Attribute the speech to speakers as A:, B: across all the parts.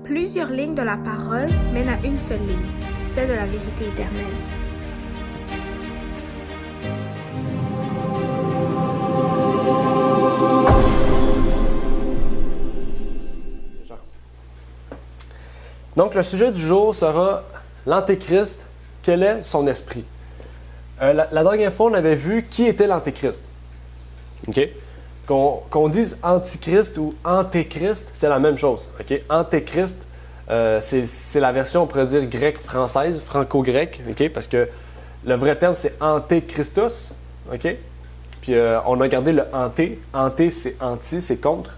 A: Plusieurs lignes de la parole mènent à une seule ligne, celle de la vérité éternelle.
B: Donc, le sujet du jour sera l'Antéchrist. Quel est son esprit? La dernière fois, on avait vu qui était l'Antéchrist. OK? Qu'on dise Antichrist ou Antéchrist, c'est la même chose. OK? Antéchrist, c'est la version, on pourrait dire, grecque-française, franco-grecque, OK? Parce que le vrai terme, c'est Antéchristos. OK? Puis on a gardé le anté. Anté, c'est anti, c'est contre.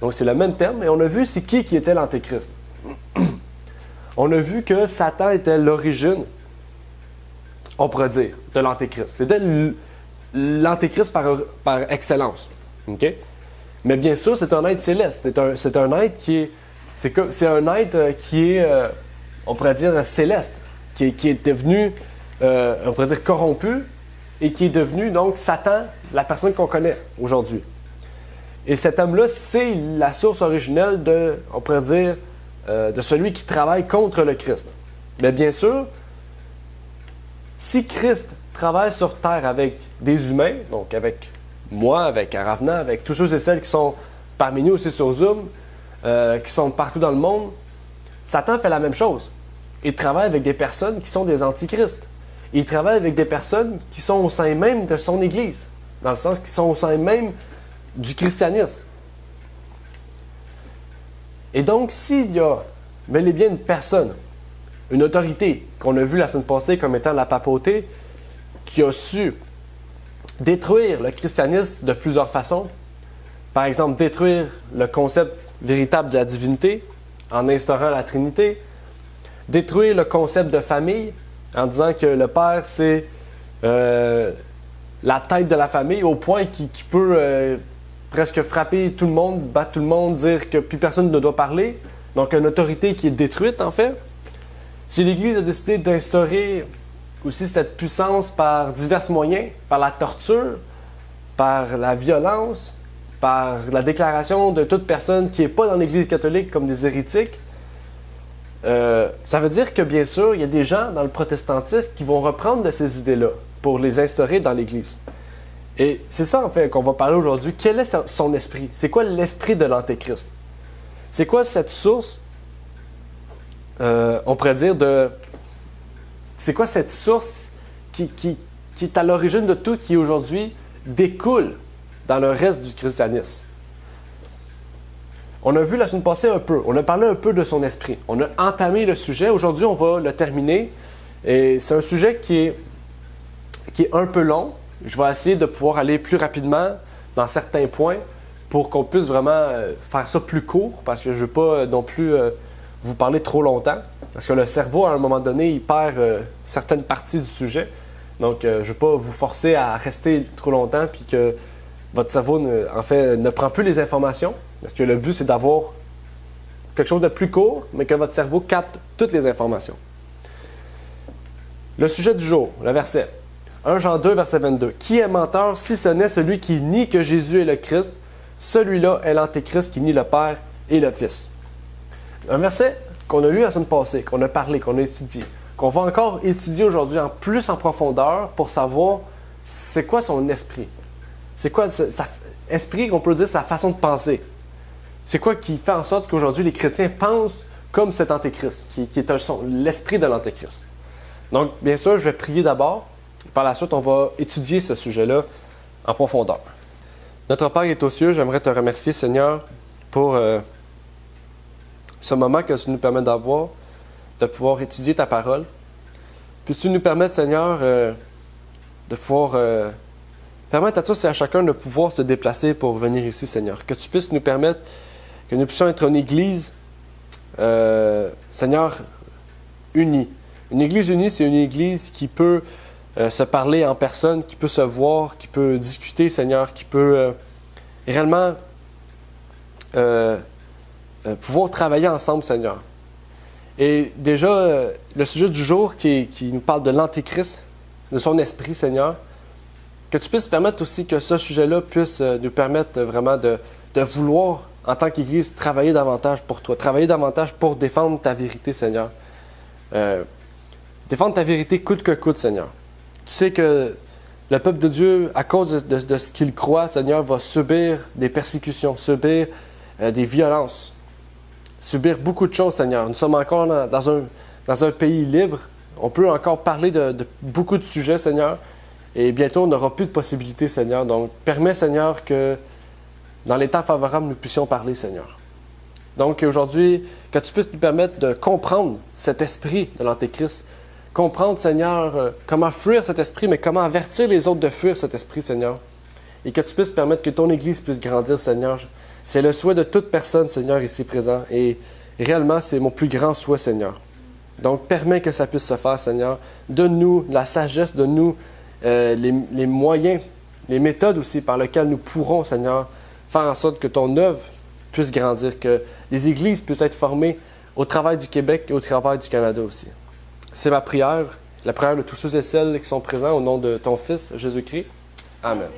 B: Donc, c'est le même terme. Et on a vu c'est qui était l'Antéchrist. On a vu que Satan était l'origine, on pourrait dire, de l'Antéchrist. C'était l'Antéchrist par excellence. Okay? Mais bien sûr, c'est un être céleste. C'est un être qui est... C'est un être qui est, on pourrait dire, céleste, qui est devenu, on pourrait dire, corrompu, et qui est devenu, donc, Satan, la personne qu'on connaît aujourd'hui. Et cet homme-là, c'est la source originelle de, on pourrait dire, de celui qui travaille contre le Christ. Mais bien sûr, si Christ travaille sur terre avec des humains, donc avec moi, avec Aravna, avec tous ceux et celles qui sont parmi nous aussi sur Zoom, qui sont partout dans le monde, Satan fait la même chose. Il travaille avec des personnes qui sont des antichrists. Il travaille avec des personnes qui sont au sein même de son Église, dans le sens qu'ils sont au sein même du christianisme. Et donc, s'il y a bel et bien une personne, une autorité, qu'on a vu la semaine passée comme étant la papauté, qui a su détruire le christianisme de plusieurs façons, par exemple, détruire le concept véritable de la divinité en instaurant la Trinité, détruire le concept de famille en disant que le père, c'est la tête de la famille au point qu'il peut presque frapper tout le monde, battre tout le monde, dire que plus personne ne doit parler. Donc, une autorité qui est détruite, en fait. Si l'Église a décidé d'instaurer aussi cette puissance par divers moyens, par la torture, par la violence, par la déclaration de toute personne qui n'est pas dans l'Église catholique comme des hérétiques, ça veut dire que, bien sûr, il y a des gens dans le protestantisme qui vont reprendre de ces idées-là pour les instaurer dans l'Église. Et c'est ça, en fait, qu'on va parler aujourd'hui. Quel est son esprit? C'est quoi l'esprit de l'Antéchrist? C'est quoi cette source, on pourrait dire, c'est quoi cette source qui est à l'origine de tout, qui aujourd'hui découle dans le reste du christianisme? On a vu la semaine passée un peu, on a parlé un peu de son esprit. On a entamé le sujet. Aujourd'hui, on va le terminer. Et c'est un sujet qui est un peu long. Je vais essayer de pouvoir aller plus rapidement dans certains points pour qu'on puisse vraiment faire ça plus court, parce que je ne veux pas non plus vous parler trop longtemps, parce que le cerveau, à un moment donné, il perd certaines parties du sujet. Donc, je ne veux pas vous forcer à rester trop longtemps, puis que votre cerveau, ne prend plus les informations, parce que le but, c'est d'avoir quelque chose de plus court, mais que votre cerveau capte toutes les informations. Le sujet du jour, le verset. 1 Jean 2, verset 22. « Qui est menteur, si ce n'est celui qui nie que Jésus est le Christ? Celui-là est l'Antéchrist qui nie le Père et le Fils. » Un verset qu'on a lu la semaine passée, qu'on a parlé, qu'on a étudié, qu'on va encore étudier aujourd'hui plus en profondeur pour savoir c'est quoi son esprit. C'est quoi sa esprit, qu'on peut dire sa façon de penser. C'est quoi qui fait en sorte qu'aujourd'hui les chrétiens pensent comme cet Antéchrist, qui est l'esprit de l'Antéchrist. Donc, bien sûr, je vais prier d'abord. Par la suite, on va étudier ce sujet-là en profondeur. Notre Père est aux cieux, j'aimerais te remercier, Seigneur, pour ce moment que tu nous permets d'avoir, de pouvoir étudier ta parole. Puisses-tu nous permettre, Seigneur, de pouvoir permettre à tous et à chacun de pouvoir se déplacer pour venir ici, Seigneur. Que tu puisses nous permettre que nous puissions être une Église, Seigneur, unie. Une Église unie, c'est une Église qui peut se parler en personne, qui peut se voir, qui peut discuter, Seigneur, qui peut réellement pouvoir travailler ensemble, Seigneur. Et déjà, le sujet du jour qui nous parle de l'Antéchrist, de son esprit, Seigneur, que tu puisses permettre aussi que ce sujet-là puisse nous permettre vraiment de vouloir en tant qu'Église, travailler davantage pour toi, travailler davantage pour défendre ta vérité, Seigneur. Défendre ta vérité coûte que coûte, Seigneur. Tu sais que le peuple de Dieu, à cause de ce qu'il croit, Seigneur, va subir des persécutions, subir des violences, subir beaucoup de choses, Seigneur. Nous sommes encore dans un pays libre. On peut encore parler de beaucoup de sujets, Seigneur. Et bientôt, on n'aura plus de possibilités, Seigneur. Donc, permets, Seigneur, que dans les temps favorables, nous puissions parler, Seigneur. Donc, aujourd'hui, que tu puisses nous permettre de comprendre cet esprit de l'Antéchrist. Comprendre, Seigneur, comment fuir cet esprit, mais comment avertir les autres de fuir cet esprit, Seigneur. Et que tu puisses permettre que ton Église puisse grandir, Seigneur. C'est le souhait de toute personne, Seigneur, ici présent. Et réellement, c'est mon plus grand souhait, Seigneur. Donc, permets que ça puisse se faire, Seigneur. Donne-nous la sagesse, donne-nous les moyens, les méthodes aussi par lesquelles nous pourrons, Seigneur, faire en sorte que ton œuvre puisse grandir, que les églises puissent être formées au travail du Québec et au travail du Canada aussi. C'est ma prière, la prière de tous ceux et celles qui sont présents au nom de ton Fils, Jésus-Christ. Amen.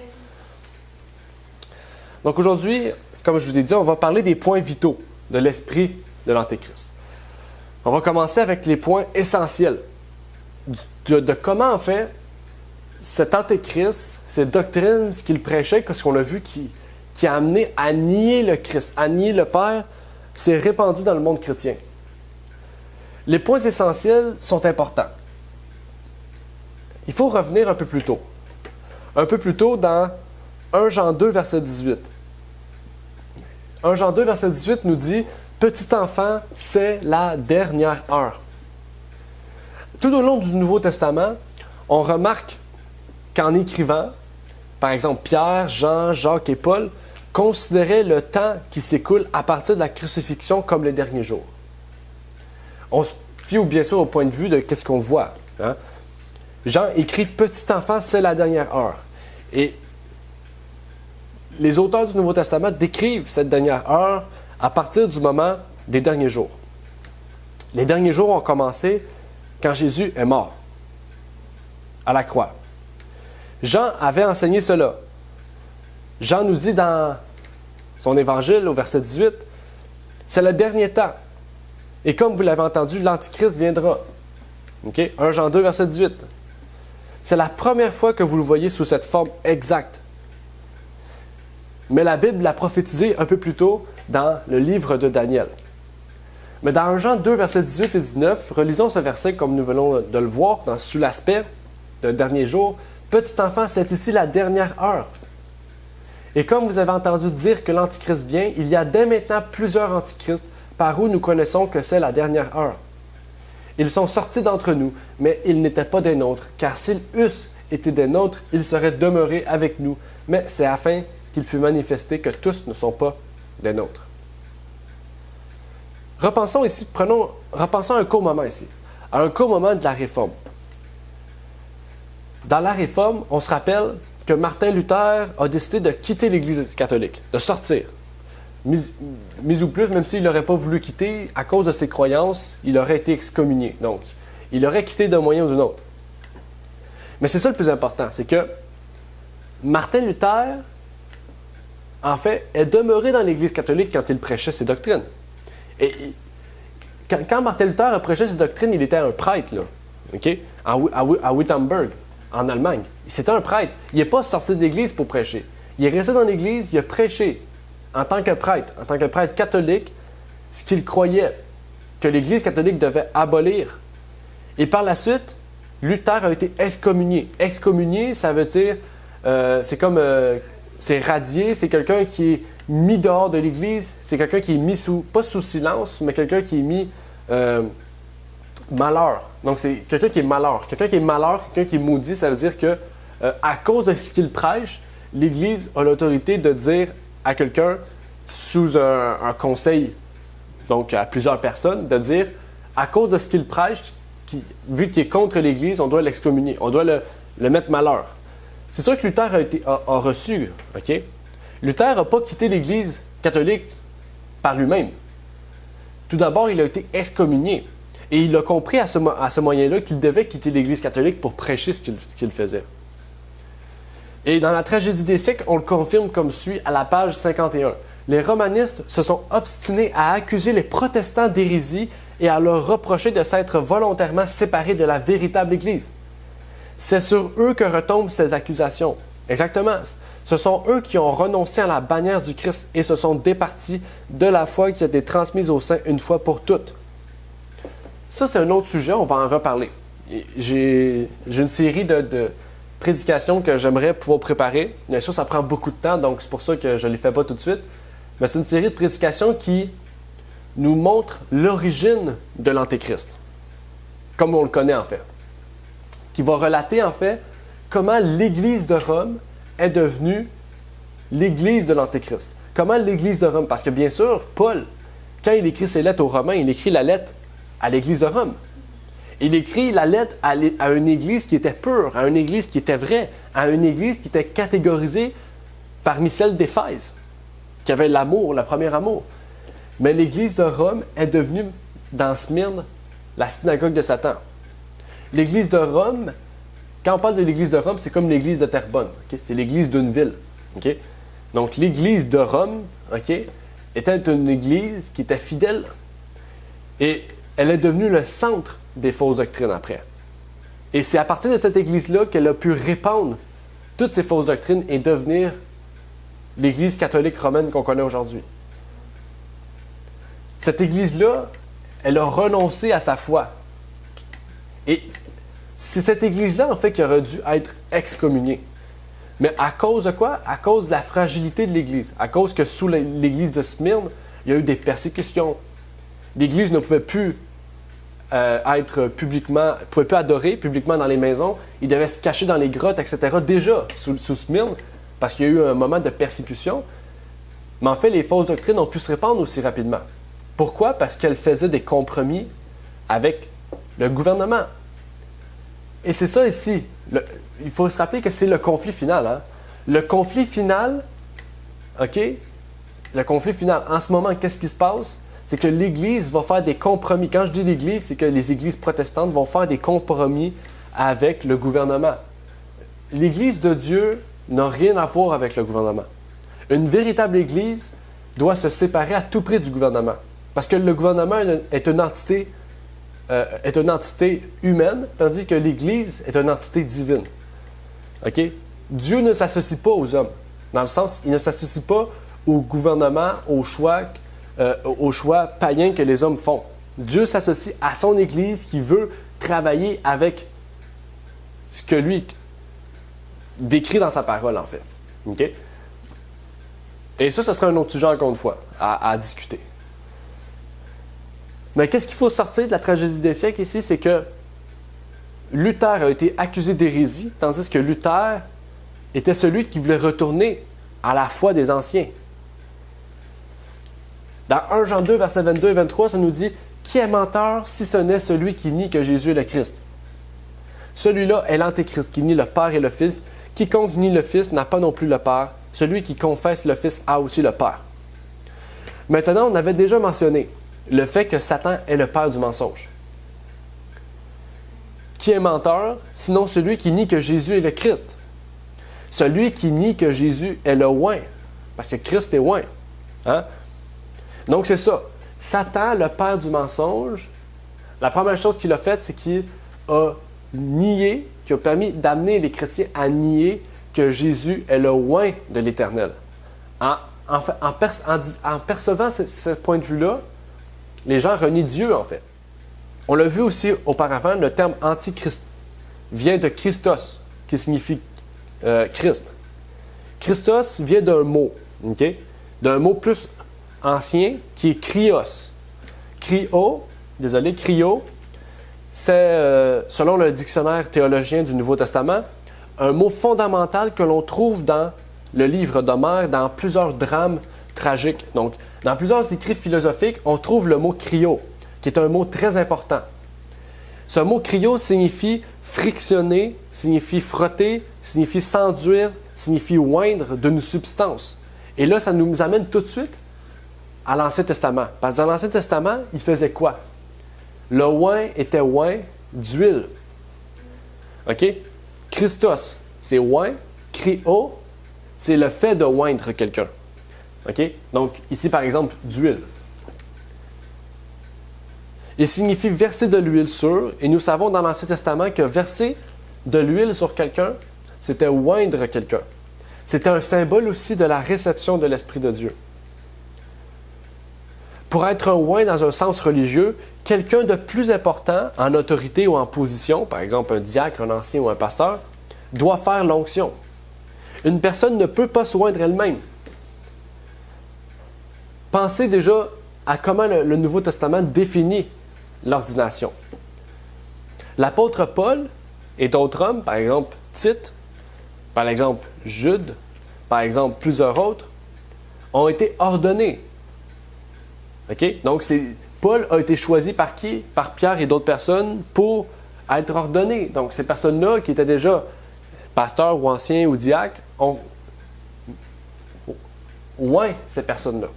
B: Donc aujourd'hui, comme je vous ai dit, on va parler des points vitaux de l'esprit de l'Antéchrist. On va commencer avec les points essentiels de comment, en fait, cet Antéchrist, ces doctrines, ce qu'il prêchait, ce qu'on a vu qui a amené à nier le Christ, à nier le Père, s'est répandu dans le monde chrétien. Les points essentiels sont importants. Il faut revenir un peu plus tôt. Un peu plus tôt dans 1 Jean 2, verset 18. 1 Jean 2, verset 18 nous dit « Petit enfant, c'est la dernière heure. » Tout au long du Nouveau Testament, on remarque qu'en écrivant, par exemple Pierre, Jean, Jacques et Paul, considéraient le temps qui s'écoule à partir de la crucifixion comme les derniers jours. On se fie bien sûr au point de vue de qu'est-ce qu'on voit. Hein? Jean écrit « Petit enfant, c'est la dernière heure. » Et les auteurs du Nouveau Testament décrivent cette dernière heure à partir du moment des derniers jours. Les derniers jours ont commencé quand Jésus est mort à la croix. Jean avait enseigné cela. Jean nous dit dans son évangile, au verset 18, « C'est le dernier temps. Et comme vous l'avez entendu, l'Antichrist viendra. » Okay? 1 Jean 2, verset 18. C'est la première fois que vous le voyez sous cette forme exacte. Mais la Bible l'a prophétisé un peu plus tôt dans le livre de Daniel. Mais dans 1 Jean 2, versets 18 et 19, relisons ce verset comme nous venons de le voir sous l'aspect de dernier jour. « Petit enfant, c'est ici la dernière heure. Et comme vous avez entendu dire que l'Antichrist vient, il y a dès maintenant plusieurs Antichrists par où nous connaissons que c'est la dernière heure. Ils sont sortis d'entre nous, mais ils n'étaient pas des nôtres, car s'ils eussent été des nôtres, ils seraient demeurés avec nous. Mais c'est afin qu'il fût manifesté que tous ne sont pas des nôtres. » Repensons un court moment ici, à un court moment de la Réforme. Dans la Réforme, on se rappelle que Martin Luther a décidé de quitter l'Église catholique, de sortir. Mis ou plus, même s'il n'aurait pas voulu quitter, à cause de ses croyances, il aurait été excommunié. Donc, il aurait quitté d'un moyen ou d'un autre. Mais c'est ça le plus important, c'est que Martin Luther, en fait, est demeuré dans l'Église catholique quand il prêchait ses doctrines. Et quand Martin Luther a prêché ses doctrines, il était un prêtre, là, okay? à Wittenberg, en Allemagne. C'était un prêtre. Il n'est pas sorti de l'Église pour prêcher. Il est resté dans l'Église, il a prêché en tant que prêtre catholique, ce qu'il croyait que l'Église catholique devait abolir. Et par la suite, Luther a été excommunié. Excommunié, ça veut dire, c'est radié, c'est quelqu'un qui est mis dehors de l'Église, c'est quelqu'un qui est mis pas sous silence, mais quelqu'un qui est mis malheur. Donc c'est quelqu'un qui est malheur. Quelqu'un qui est maudit, ça veut dire que à cause de ce qu'il prêche, l'Église a l'autorité de dire à quelqu'un sous un conseil, donc à plusieurs personnes, de dire à cause de ce qu'il prêche, vu qu'il est contre l'Église, on doit l'excommunier, on doit le mettre malheur. C'est sûr que Luther a reçu, ok? Luther n'a pas quitté l'Église catholique par lui-même. Tout d'abord, il a été excommunié. Et il a compris à ce moyen-là qu'il devait quitter l'Église catholique pour prêcher ce qu'il faisait. Et dans la tragédie des siècles, on le confirme comme suit à la page 51. les romanistes se sont obstinés à accuser les protestants d'hérésie et à leur reprocher de s'être volontairement séparés de la véritable Église. C'est sur eux que retombent ces accusations. Exactement. Ce sont eux qui ont renoncé à la bannière du Christ et se sont départis de la foi qui a été transmise aux saints une fois pour toutes. Ça, c'est un autre sujet, on va en reparler. J'ai une série de prédications que j'aimerais pouvoir préparer. Bien sûr, ça prend beaucoup de temps, donc c'est pour ça que je ne les fais pas tout de suite. Mais c'est une série de prédications qui nous montre l'origine de l'Antéchrist, comme on le connaît en fait. Qui va relater en fait comment l'Église de Rome est devenue l'Église de l'Antéchrist. Comment l'Église de Rome, parce que bien sûr, Paul, quand il écrit ses lettres aux Romains, il écrit la lettre à l'Église de Rome. Il écrit la lettre à une Église qui était pure, à une Église qui était vraie, à une Église qui était catégorisée parmi celles d'Éphèse, qui avait l'amour, le premier amour. Mais l'Église de Rome est devenue, dans Smyrne, la synagogue de Satan. L'Église de Rome, quand on parle de l'Église de Rome, c'est comme l'Église de Terrebonne. Okay? C'est l'Église d'une ville. Okay? Donc l'Église de Rome était une Église qui était fidèle et elle est devenue le centre des fausses doctrines après. Et c'est à partir de cette Église-là qu'elle a pu répandre toutes ces fausses doctrines et devenir l'Église catholique romaine qu'on connaît aujourd'hui. Cette Église-là, elle a renoncé à sa foi. Et c'est cette Église-là, en fait, qui aurait dû être excommuniée. Mais à cause de quoi? À cause de la fragilité de l'Église. À cause que sous l'Église de Smyrne, il y a eu des persécutions. L'Église ne pouvait plus être publiquement, ne pouvait plus adorer publiquement dans les maisons. Il devait se cacher dans les grottes, etc. Déjà, sous Smyrne, parce qu'il y a eu un moment de persécution. Mais en fait, les fausses doctrines ont pu se répandre aussi rapidement. Pourquoi? Parce qu'elles faisaient des compromis avec le gouvernement. Et c'est ça ici. Il faut se rappeler que c'est le conflit final. Hein? Le conflit final, OK? Le conflit final, en ce moment, qu'est-ce qui se passe? C'est que l'Église va faire des compromis. Quand je dis l'Église, c'est que les Églises protestantes vont faire des compromis avec le gouvernement. L'Église de Dieu n'a rien à voir avec le gouvernement. Une véritable Église doit se séparer à tout prix du gouvernement. Parce que le gouvernement est une entité humaine, tandis que l'Église est une entité divine. OK? Dieu ne s'associe pas aux hommes. Dans le sens, il ne s'associe pas au gouvernement, au choix païen que les hommes font. Dieu s'associe à son Église qui veut travailler avec ce que lui décrit dans sa parole, en fait. OK? Et ça, ce sera un autre sujet, encore une fois, à discuter. Mais qu'est-ce qu'il faut sortir de la tragédie des siècles ici? C'est que Luther a été accusé d'hérésie, tandis que Luther était celui qui voulait retourner à la foi des anciens. Dans 1 Jean 2, versets 22 et 23, ça nous dit « Qui est menteur si ce n'est celui qui nie que Jésus est le Christ? Celui-là est l'Antéchrist qui nie le Père et le Fils. Quiconque nie le Fils n'a pas non plus le Père. Celui qui confesse le Fils a aussi le Père. » Maintenant, on avait déjà mentionné le fait que Satan est le père du mensonge. Qui est menteur, sinon celui qui nie que Jésus est le Christ? Celui qui nie que Jésus est le oint, parce que Christ est oint. Hein? Donc c'est ça. Satan, le père du mensonge, la première chose qu'il a faite, c'est qu'il a nié, qui a permis d'amener les chrétiens à nier que Jésus est le oint de l'Éternel. En percevant ce point de vue-là, les gens renient Dieu, en fait. On l'a vu aussi auparavant, le terme antichrist vient de Christos, qui signifie Christ. Christos vient d'un mot, okay? D'un mot plus ancien, qui est Krios. Krio, c'est, selon le dictionnaire théologien du Nouveau Testament, un mot fondamental que l'on trouve dans le livre d'Homère, dans plusieurs drames tragiques. Donc, dans plusieurs écrits philosophiques, on trouve le mot krio, qui est un mot très important. Ce mot krio signifie frictionner, signifie frotter, signifie s'enduire, signifie oindre d'une substance. Et là, ça nous amène tout de suite à l'Ancien Testament. Parce que dans l'Ancien Testament, il faisait quoi? Le oint était oint d'huile. OK? Christos, c'est oint. Krio, c'est le fait de oindre quelqu'un. OK? Donc, ici, par exemple, d'huile. Il signifie verser de l'huile sur, et nous savons dans l'Ancien Testament que verser de l'huile sur quelqu'un, c'était oindre quelqu'un. C'était un symbole aussi de la réception de l'Esprit de Dieu. Pour être un oint dans un sens religieux, quelqu'un de plus important en autorité ou en position, par exemple un diacre, un ancien ou un pasteur, doit faire l'onction. Une personne ne peut pas s'oindre elle-même. Pensez déjà à comment le Nouveau Testament définit l'ordination. L'apôtre Paul et d'autres hommes, par exemple Tite, par exemple Jude, par exemple plusieurs autres, ont été ordonnés. Okay? Donc, Paul a été choisi par qui? Par Pierre et d'autres personnes pour être ordonnés. Donc, ces personnes-là qui étaient déjà pasteurs ou anciens ou diacres ont oint ces personnes-là.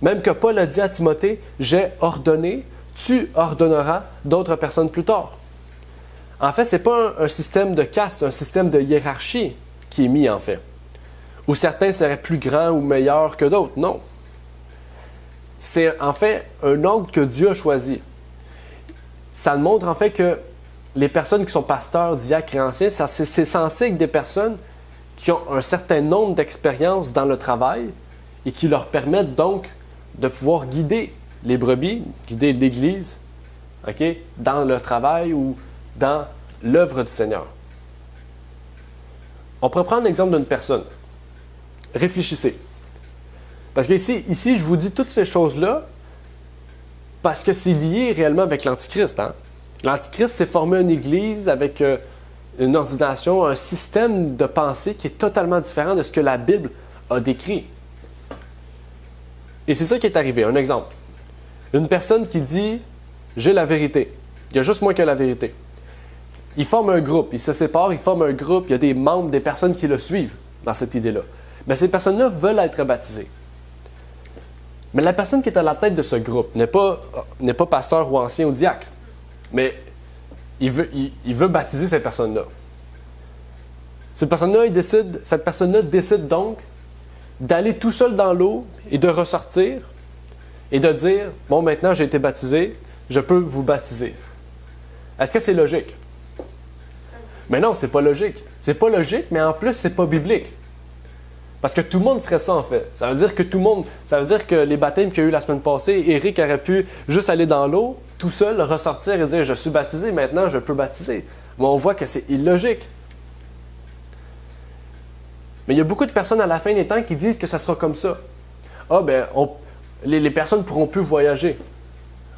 B: Même que Paul a dit à Timothée, « J'ai ordonné, tu ordonneras d'autres personnes plus tard. » En fait, ce n'est pas un système de caste, un système de hiérarchie qui est mis en fait, où certains seraient plus grands ou meilleurs que d'autres. Non. C'est en fait un ordre que Dieu a choisi. Ça montre en fait que les personnes qui sont pasteurs, diacres et anciens, c'est censé être des personnes qui ont un certain nombre d'expériences dans le travail et qui leur permettent donc de pouvoir guider les brebis, guider l'Église, okay, dans le travail ou dans l'œuvre du Seigneur. On pourrait prendre l'exemple d'une personne. Réfléchissez. Parce que ici, je vous dis toutes ces choses-là parce que c'est lié réellement avec l'Antichrist. Hein? L'Antichrist s'est formé une Église avec une ordination, un système de pensée qui est totalement différent de ce que la Bible a décrit. Et c'est ça qui est arrivé. Un exemple. Une personne qui dit « J'ai la vérité. Il y a juste moi qui ai la vérité. » Il forme un groupe. Il se sépare, il forme un groupe. Il y a des membres, des personnes qui le suivent dans cette idée-là. Mais ces personnes-là veulent être baptisées. Mais la personne qui est à la tête de ce groupe n'est pas pasteur ou ancien ou diacre. Mais il veut baptiser ces personnes-là. Cette personne-là décide donc d'aller tout seul dans l'eau et de ressortir et de dire « Bon, maintenant j'ai été baptisé, je peux vous baptiser. » Est-ce que c'est logique? Mais non, c'est pas logique. C'est pas logique, mais en plus, c'est pas biblique. Parce que tout le monde ferait ça, en fait. Ça veut dire que les baptêmes qu'il y a eu la semaine passée, Eric aurait pu juste aller dans l'eau, tout seul, ressortir et dire « Je suis baptisé, maintenant je peux baptiser. » Mais on voit que c'est illogique. Mais il y a beaucoup de personnes à la fin des temps qui disent que ça sera comme ça. Ah, ben, les personnes ne pourront plus voyager.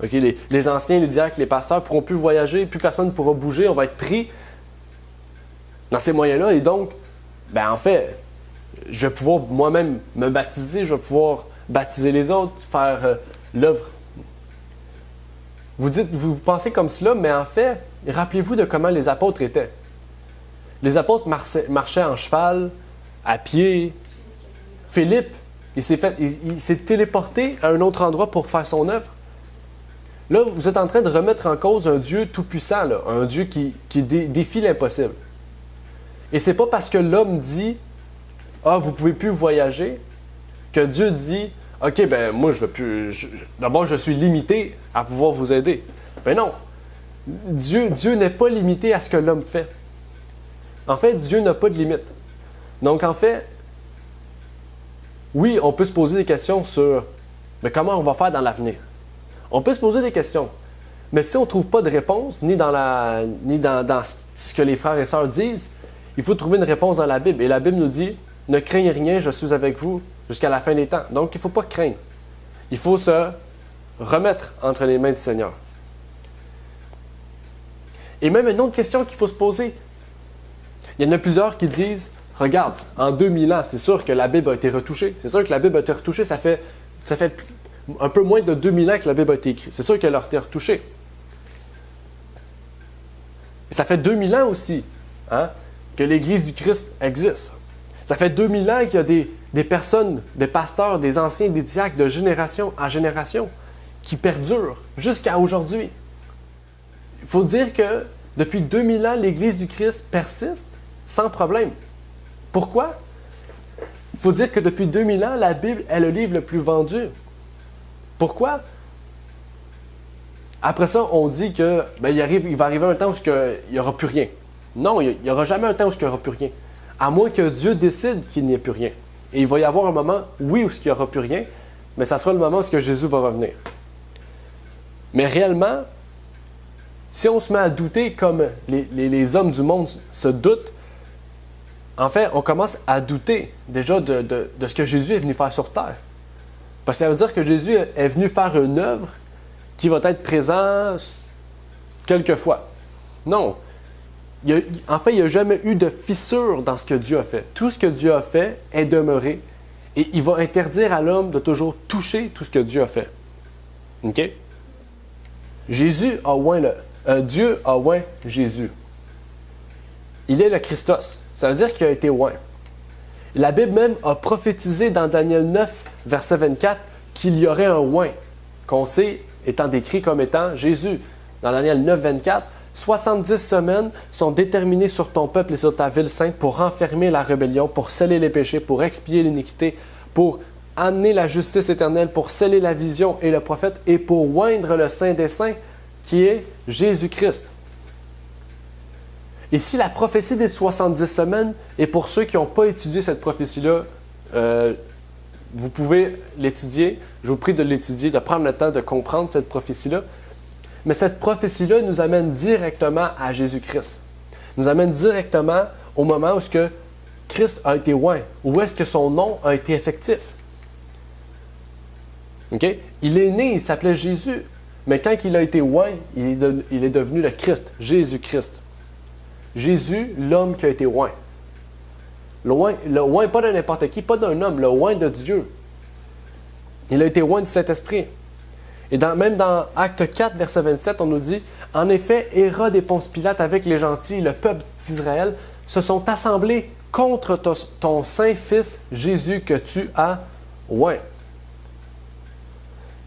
B: Okay? Les anciens, les diacres, les pasteurs ne pourront plus voyager, plus personne ne pourra bouger, on va être pris dans ces moyens-là. Et donc, ben, en fait, je vais pouvoir moi-même me baptiser, je vais pouvoir baptiser les autres, faire l'œuvre. Vous pensez comme cela, mais en fait, rappelez-vous de comment les apôtres étaient. Les apôtres marchaient en cheval, à pied. Philippe, il s'est téléporté à un autre endroit pour faire son œuvre. Là, vous êtes en train de remettre en cause un Dieu tout-puissant, là, un Dieu qui défie l'impossible. Et c'est pas parce que l'homme dit « Ah, vous pouvez plus voyager » que Dieu dit « Ok, ben moi, d'abord, je suis limité à pouvoir vous aider. » Mais non, Dieu n'est pas limité à ce que l'homme fait. En fait, Dieu n'a pas de limite. Donc, en fait, oui, on peut se poser des questions sur mais comment on va faire dans l'avenir. On peut se poser des questions. Mais si on ne trouve pas de réponse, ni dans ce que les frères et sœurs disent, il faut trouver une réponse dans la Bible. Et la Bible nous dit « Ne craignez rien, je suis avec vous jusqu'à la fin des temps. » Donc, il ne faut pas craindre. Il faut se remettre entre les mains du Seigneur. Et même une autre question qu'il faut se poser. Il y en a plusieurs qui disent « Regarde, en 2000 ans, c'est sûr que la Bible a été retouchée. C'est sûr que la Bible a été retouchée, ça fait un peu moins de 2000 ans que la Bible a été écrite. C'est sûr qu'elle a été retouchée. Et ça fait 2000 ans aussi que l'Église du Christ existe. Ça fait 2000 ans qu'il y a des personnes, des pasteurs, des anciens, des diacres de génération en génération qui perdurent jusqu'à aujourd'hui. Il faut dire que depuis 2000 ans, l'Église du Christ persiste sans problème. Pourquoi? Il faut dire que depuis 2000 ans, la Bible est le livre le plus vendu. Pourquoi? Après ça, on dit que il va arriver un temps où il n'y aura plus rien. Non, il n'y aura jamais un temps où il n'y aura plus rien. À moins que Dieu décide qu'il n'y ait plus rien. Et il va y avoir un moment, oui, où il n'y aura plus rien, mais ça sera le moment où Jésus va revenir. Mais réellement, si on se met à douter comme les hommes du monde se doutent, en fait, on commence à douter déjà de ce que Jésus est venu faire sur terre. Parce que ça veut dire que Jésus est venu faire une œuvre qui va être présente quelquefois. Non. En fait, il n'y a jamais eu de fissure dans ce que Dieu a fait. Tout ce que Dieu a fait est demeuré. Et il va interdire à l'homme de toujours toucher tout ce que Dieu a fait. OK? Dieu a oint Jésus. Il est le Christos. Ça veut dire qu'il a été oint. La Bible même a prophétisé dans Daniel 9, verset 24, qu'il y aurait un oint, qu'on sait étant décrit comme étant Jésus. Dans Daniel 9, 24, 70 semaines sont déterminées sur ton peuple et sur ta ville sainte pour renfermer la rébellion, pour sceller les péchés, pour expier l'iniquité, pour amener la justice éternelle, pour sceller la vision et le prophète, et pour oindre le Saint des Saints, qui est Jésus-Christ. Ici, la prophétie des 70 semaines, et pour ceux qui n'ont pas étudié cette prophétie-là, vous pouvez l'étudier. Je vous prie de l'étudier, de prendre le temps de comprendre cette prophétie-là. Mais cette prophétie-là nous amène directement à Jésus-Christ. Nous amène directement au moment où Christ a été oint, où est-ce que son nom a été effectif. Okay? Il est né, il s'appelait Jésus, mais quand il a été oint, il est devenu le Christ, Jésus-Christ. Jésus, l'homme qui a été oint. Le oint pas de n'importe qui, pas d'un homme, le oint de Dieu. Il a été oint du Saint-Esprit. Et même dans Acte 4, verset 27, on nous dit « En effet, Hérode et Ponce Pilate, avec les gentils, le peuple d'Israël, se sont assemblés contre ton saint Fils Jésus que tu as oint. »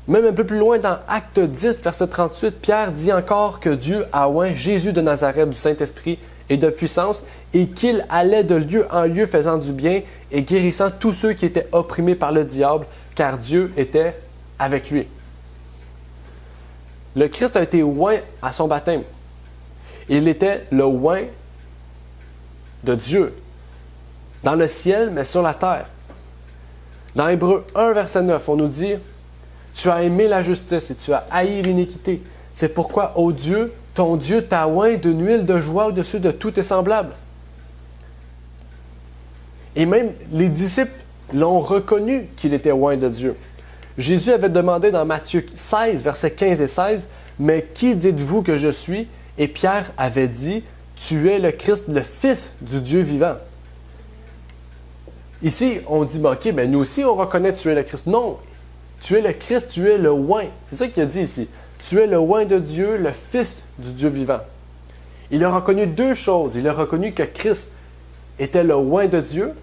B: Même un peu plus loin, dans Acte 10, verset 38, Pierre dit encore que Dieu a oint Jésus de Nazareth du Saint-Esprit et de puissance, et qu'il allait de lieu en lieu faisant du bien et guérissant tous ceux qui étaient opprimés par le diable, car Dieu était avec lui. Le Christ a été oint à son baptême. Il était le oint de Dieu, dans le ciel, mais sur la terre. Dans Hébreux 1, verset 9, on nous dit « Tu as aimé la justice et tu as haï l'iniquité. C'est pourquoi, ô Dieu, ton Dieu t'a oint d'une huile de joie au-dessus de tous tes semblables. » Et même les disciples l'ont reconnu qu'il était oint de Dieu. Jésus avait demandé dans Matthieu 16, versets 15 et 16, « Mais qui dites-vous que je suis? » Et Pierre avait dit, « Tu es le Christ, le Fils du Dieu vivant. » Ici, on dit, « OK, mais nous aussi, on reconnaît que tu es le Christ. » Non, tu es le Christ, tu es le oint. C'est ça qu'il a dit ici. Tu es le oint de Dieu, le Fils du Dieu vivant. Il a reconnu deux choses. Il a reconnu que Christ était le oint de Dieu,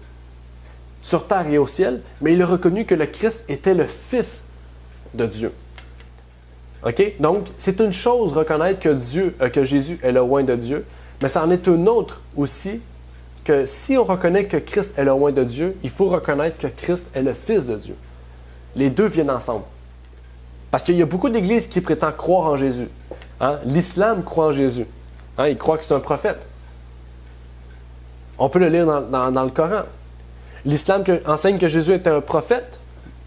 B: sur terre et au ciel, mais il a reconnu que le Christ était le Fils de Dieu. OK? Donc, c'est une chose reconnaître que Jésus est le oint de Dieu, mais c'en est une autre aussi, que si on reconnaît que Christ est le oint de Dieu, il faut reconnaître que Christ est le Fils de Dieu. Les deux viennent ensemble. Parce qu'il y a beaucoup d'églises qui prétendent croire en Jésus. Hein? L'islam croit en Jésus. Hein? Il croit que c'est un prophète. On peut le lire dans le Coran. L'islam enseigne que Jésus était un prophète,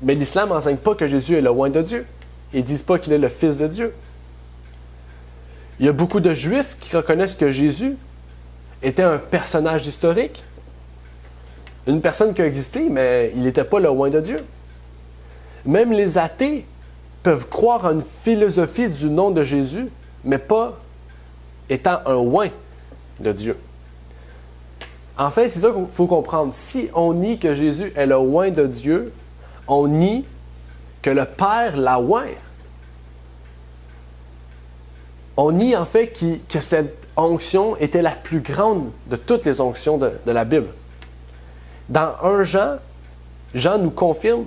B: mais l'islam n'enseigne pas que Jésus est le oint de Dieu. Ils ne disent pas qu'il est le Fils de Dieu. Il y a beaucoup de Juifs qui reconnaissent que Jésus était un personnage historique, une personne qui a existé, mais il n'était pas le oint de Dieu. Même les athées peuvent croire à une philosophie du nom de Jésus, mais pas étant un oint de Dieu. En fait, c'est ça qu'il faut comprendre. Si on nie que Jésus est le oint de Dieu, on nie que le Père l'a oint. On nie en fait que cette onction était la plus grande de toutes les onctions de la Bible. Dans 1 Jean, Jean nous confirme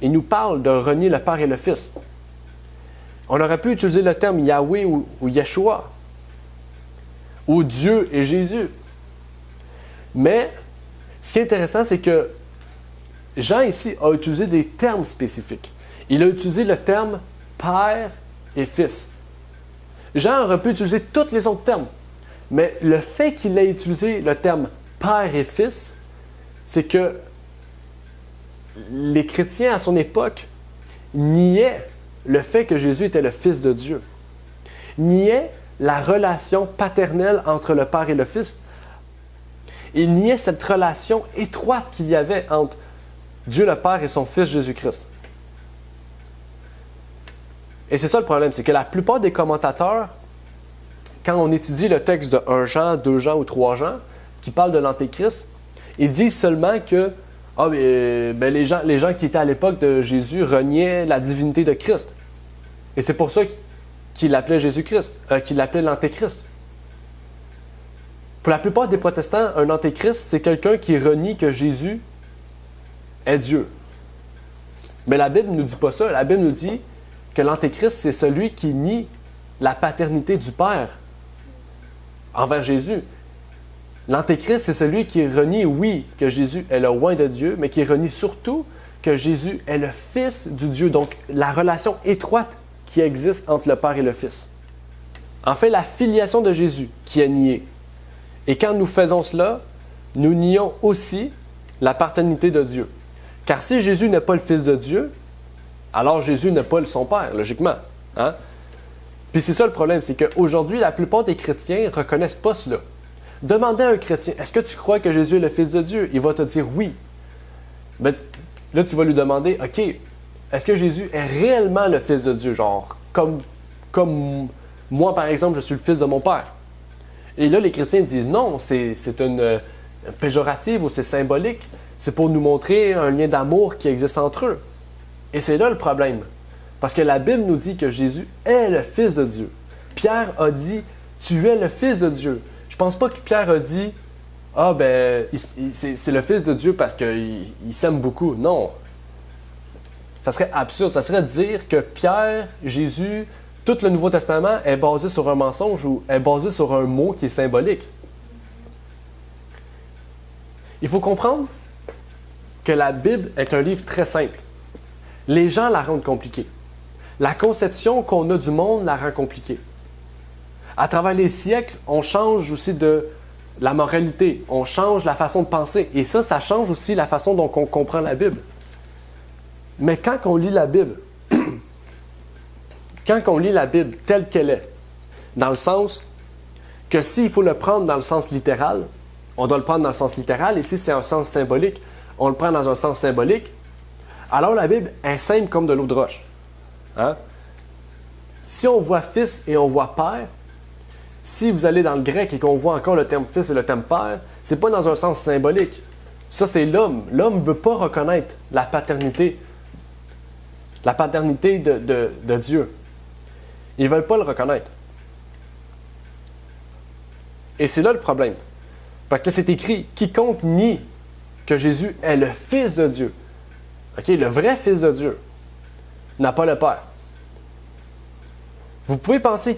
B: et nous parle de renier le Père et le Fils. On aurait pu utiliser le terme Yahweh ou Yeshua, ou Dieu et Jésus. Mais ce qui est intéressant, c'est que Jean ici a utilisé des termes spécifiques. Il a utilisé le terme Père et Fils. Jean aurait pu utiliser tous les autres termes, mais le fait qu'il ait utilisé le terme Père et Fils, c'est que les chrétiens à son époque niaient le fait que Jésus était le Fils de Dieu, niaient la relation paternelle entre le Père et le Fils. Ils niaient cette relation étroite qu'il y avait entre Dieu le Père et son Fils Jésus-Christ. Et c'est ça le problème, c'est que la plupart des commentateurs, quand on étudie le texte de 1 Jean, 2 Jean ou 3 Jean, qui parlent de l'Antéchrist, ils disent seulement que les gens qui étaient à l'époque de Jésus reniaient la divinité de Christ. Et c'est pour ça qu'ils l'appelaient Jésus-Christ, qu'ils l'appelaient l'Antéchrist. Pour la plupart des protestants, un Antéchrist, c'est quelqu'un qui renie que Jésus est Dieu. Mais la Bible ne nous dit pas ça. La Bible nous dit que l'Antéchrist, c'est celui qui nie la paternité du Père envers Jésus. L'Antéchrist, c'est celui qui renie, oui, que Jésus est le roi de Dieu, mais qui renie surtout que Jésus est le Fils du Dieu. Donc, la relation étroite qui existe entre le Père et le Fils. En fait, la filiation de Jésus qui est niée. Et quand nous faisons cela, nous nions aussi la paternité de Dieu. Car si Jésus n'est pas le Fils de Dieu, alors Jésus n'est pas son Père, logiquement. Hein? Puis c'est ça le problème, c'est qu'aujourd'hui, la plupart des chrétiens ne reconnaissent pas cela. Demandez à un chrétien, est-ce que tu crois que Jésus est le Fils de Dieu? Il va te dire oui. Mais là, tu vas lui demander, OK, est-ce que Jésus est réellement le Fils de Dieu? Genre, comme moi, par exemple, je suis le Fils de mon Père. Et là, les chrétiens disent non, c'est une péjorative ou c'est symbolique. C'est pour nous montrer un lien d'amour qui existe entre eux. Et c'est là le problème. Parce que la Bible nous dit que Jésus est le Fils de Dieu. Pierre a dit, tu es le Fils de Dieu. Je pense pas que Pierre a dit, c'est le Fils de Dieu parce qu'il s'aime beaucoup. Non. Ça serait absurde. Ça serait de dire que Pierre, Jésus, tout le Nouveau Testament est basé sur un mensonge ou est basé sur un mot qui est symbolique. Il faut comprendre que la Bible est un livre très simple. Les gens la rendent compliquée. La conception qu'on a du monde la rend compliquée. À travers les siècles, on change aussi de la moralité, on change la façon de penser. Et ça change aussi la façon dont on comprend la Bible. Mais quand on lit la Bible, telle qu'elle est, dans le sens que s'il faut le prendre dans le sens littéral, on doit le prendre dans le sens littéral, et si c'est un sens symbolique, on le prend dans un sens symbolique, alors la Bible est simple comme de l'eau de roche. Hein? Si on voit fils et on voit père, si vous allez dans le grec et qu'on voit encore le terme fils et le terme père, c'est pas dans un sens symbolique. Ça, c'est l'homme. L'homme ne veut pas reconnaître la paternité de Dieu. Ils ne veulent pas le reconnaître. Et c'est là le problème. Parce que c'est écrit, quiconque nie que Jésus est le Fils de Dieu, okay, le vrai Fils de Dieu, n'a pas le Père. Vous pouvez penser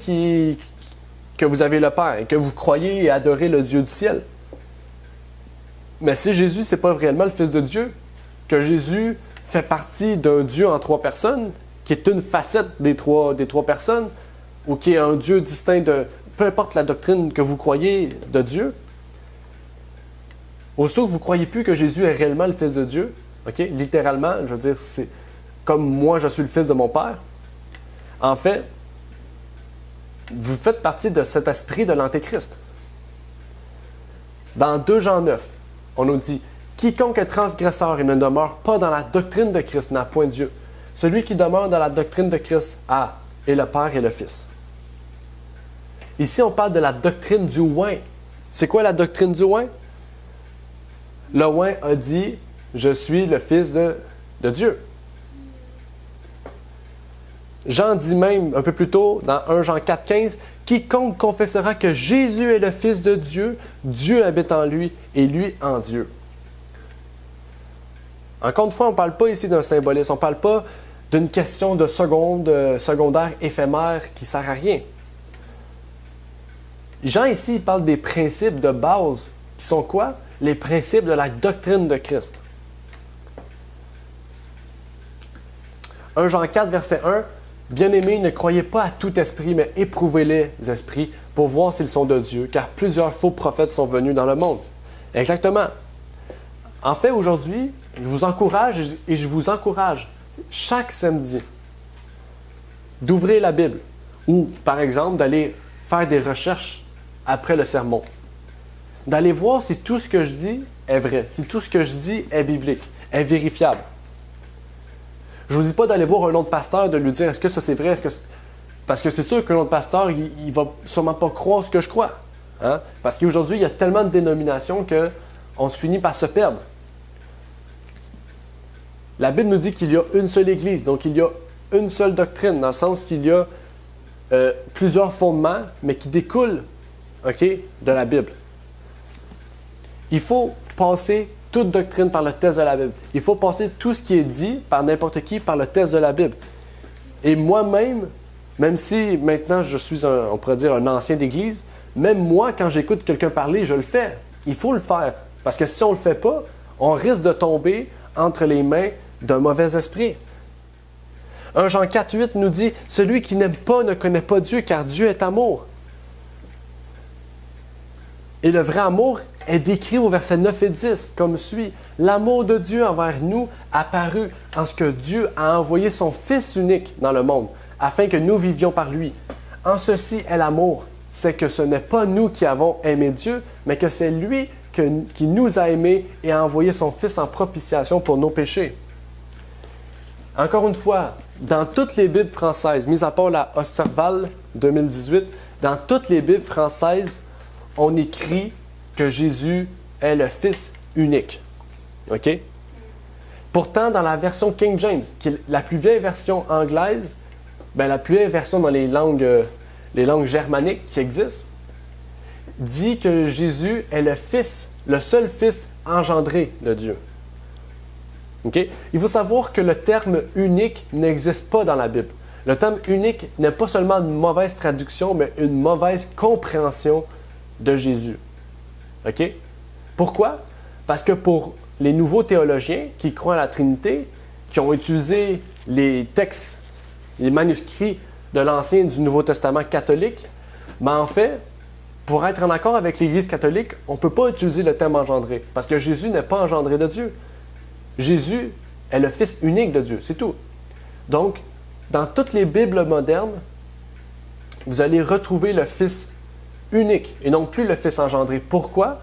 B: que vous avez le Père et que vous croyez et adorez le Dieu du ciel. Mais si Jésus, ce n'est pas réellement le Fils de Dieu, que Jésus fait partie d'un Dieu en trois personnes, qui est une facette des trois personnes, ou qui est un Dieu distinct de... Peu importe la doctrine que vous croyez de Dieu, aussitôt que vous ne croyez plus que Jésus est réellement le Fils de Dieu, okay, littéralement, je veux dire, c'est comme moi, je suis le Fils de mon Père, en fait, vous faites partie de cet esprit de l'Antéchrist. Dans 2 Jean 9, on nous dit « Quiconque est transgresseur et ne demeure pas dans la doctrine de Christ n'a point Dieu. Celui qui demeure dans la doctrine de Christ a et le Père et le Fils. » Ici, on parle de la doctrine du oint. C'est quoi la doctrine du oint? Le oint a dit « Je suis le Fils de Dieu ». Jean dit même, un peu plus tôt, dans 1 Jean 4,15, « Quiconque confessera que Jésus est le Fils de Dieu, Dieu habite en lui et lui en Dieu. » Encore une fois, on ne parle pas ici d'un symbolisme, on ne parle pas d'une question de secondaire éphémère qui ne sert à rien. Jean ici, il parle des principes de base, qui sont quoi? Les principes de la doctrine de Christ. 1 Jean 4, verset 1, « Bien-aimés, ne croyez pas à tout esprit, mais éprouvez les esprits pour voir s'ils sont de Dieu, car plusieurs faux prophètes sont venus dans le monde. » Exactement. En fait, aujourd'hui, je vous encourage chaque samedi d'ouvrir la Bible ou, par exemple, d'aller faire des recherches après le sermon. D'aller voir si tout ce que je dis est vrai, si tout ce que je dis est biblique, est vérifiable. Je ne vous dis pas d'aller voir un autre pasteur, de lui dire « Est-ce que ça c'est vrai? » Parce que c'est sûr qu'un autre pasteur, il ne va sûrement pas croire ce que je crois. Hein? Parce qu'aujourd'hui, il y a tellement de dénominations qu'on se finit par se perdre. La Bible nous dit qu'il y a une seule Église, donc il y a une seule doctrine, dans le sens qu'il y a plusieurs fondements, mais qui découlent de la Bible. Il faut passer toute doctrine par le test de la Bible. Il faut passer tout ce qui est dit par n'importe qui par le test de la Bible. Et moi-même, même si maintenant je suis, on pourrait dire, un ancien d'Église, même moi, quand j'écoute quelqu'un parler, je le fais. Il faut le faire. Parce que si on ne le fait pas, on risque de tomber entre les mains d'un mauvais esprit. 1 Jean 4, 8 nous dit « Celui qui n'aime pas ne connaît pas Dieu, car Dieu est amour. » Et le vrai amour est décrit au verset 9 et 10 comme suit. « L'amour de Dieu envers nous apparut en ce que Dieu a envoyé son Fils unique dans le monde, afin que nous vivions par lui. En ceci est l'amour, c'est que ce n'est pas nous qui avons aimé Dieu, mais que c'est lui qui nous a aimés et a envoyé son Fils en propitiation pour nos péchés. » Encore une fois, dans toutes les Bibles françaises, mis à part la Osterval 2018, dans toutes les Bibles françaises, on écrit que Jésus est le Fils unique. OK? Pourtant, dans la version King James, qui est la plus vieille version anglaise, la plus vieille version dans les langues germaniques qui existent, dit que Jésus est le Fils, le seul Fils engendré de Dieu. Okay? Il faut savoir que le terme unique n'existe pas dans la Bible. Le terme unique n'est pas seulement une mauvaise traduction, mais une mauvaise compréhension de Jésus. Okay? Pourquoi? Parce que pour les nouveaux théologiens qui croient à la Trinité, qui ont utilisé les textes, les manuscrits de l'Ancien et du Nouveau Testament catholique, en fait, pour être en accord avec l'Église catholique, on ne peut pas utiliser le terme engendré, parce que Jésus n'est pas engendré de Dieu. Jésus est le Fils unique de Dieu, c'est tout. Donc, dans toutes les Bibles modernes, vous allez retrouver le Fils unique et non plus le Fils engendré. Pourquoi?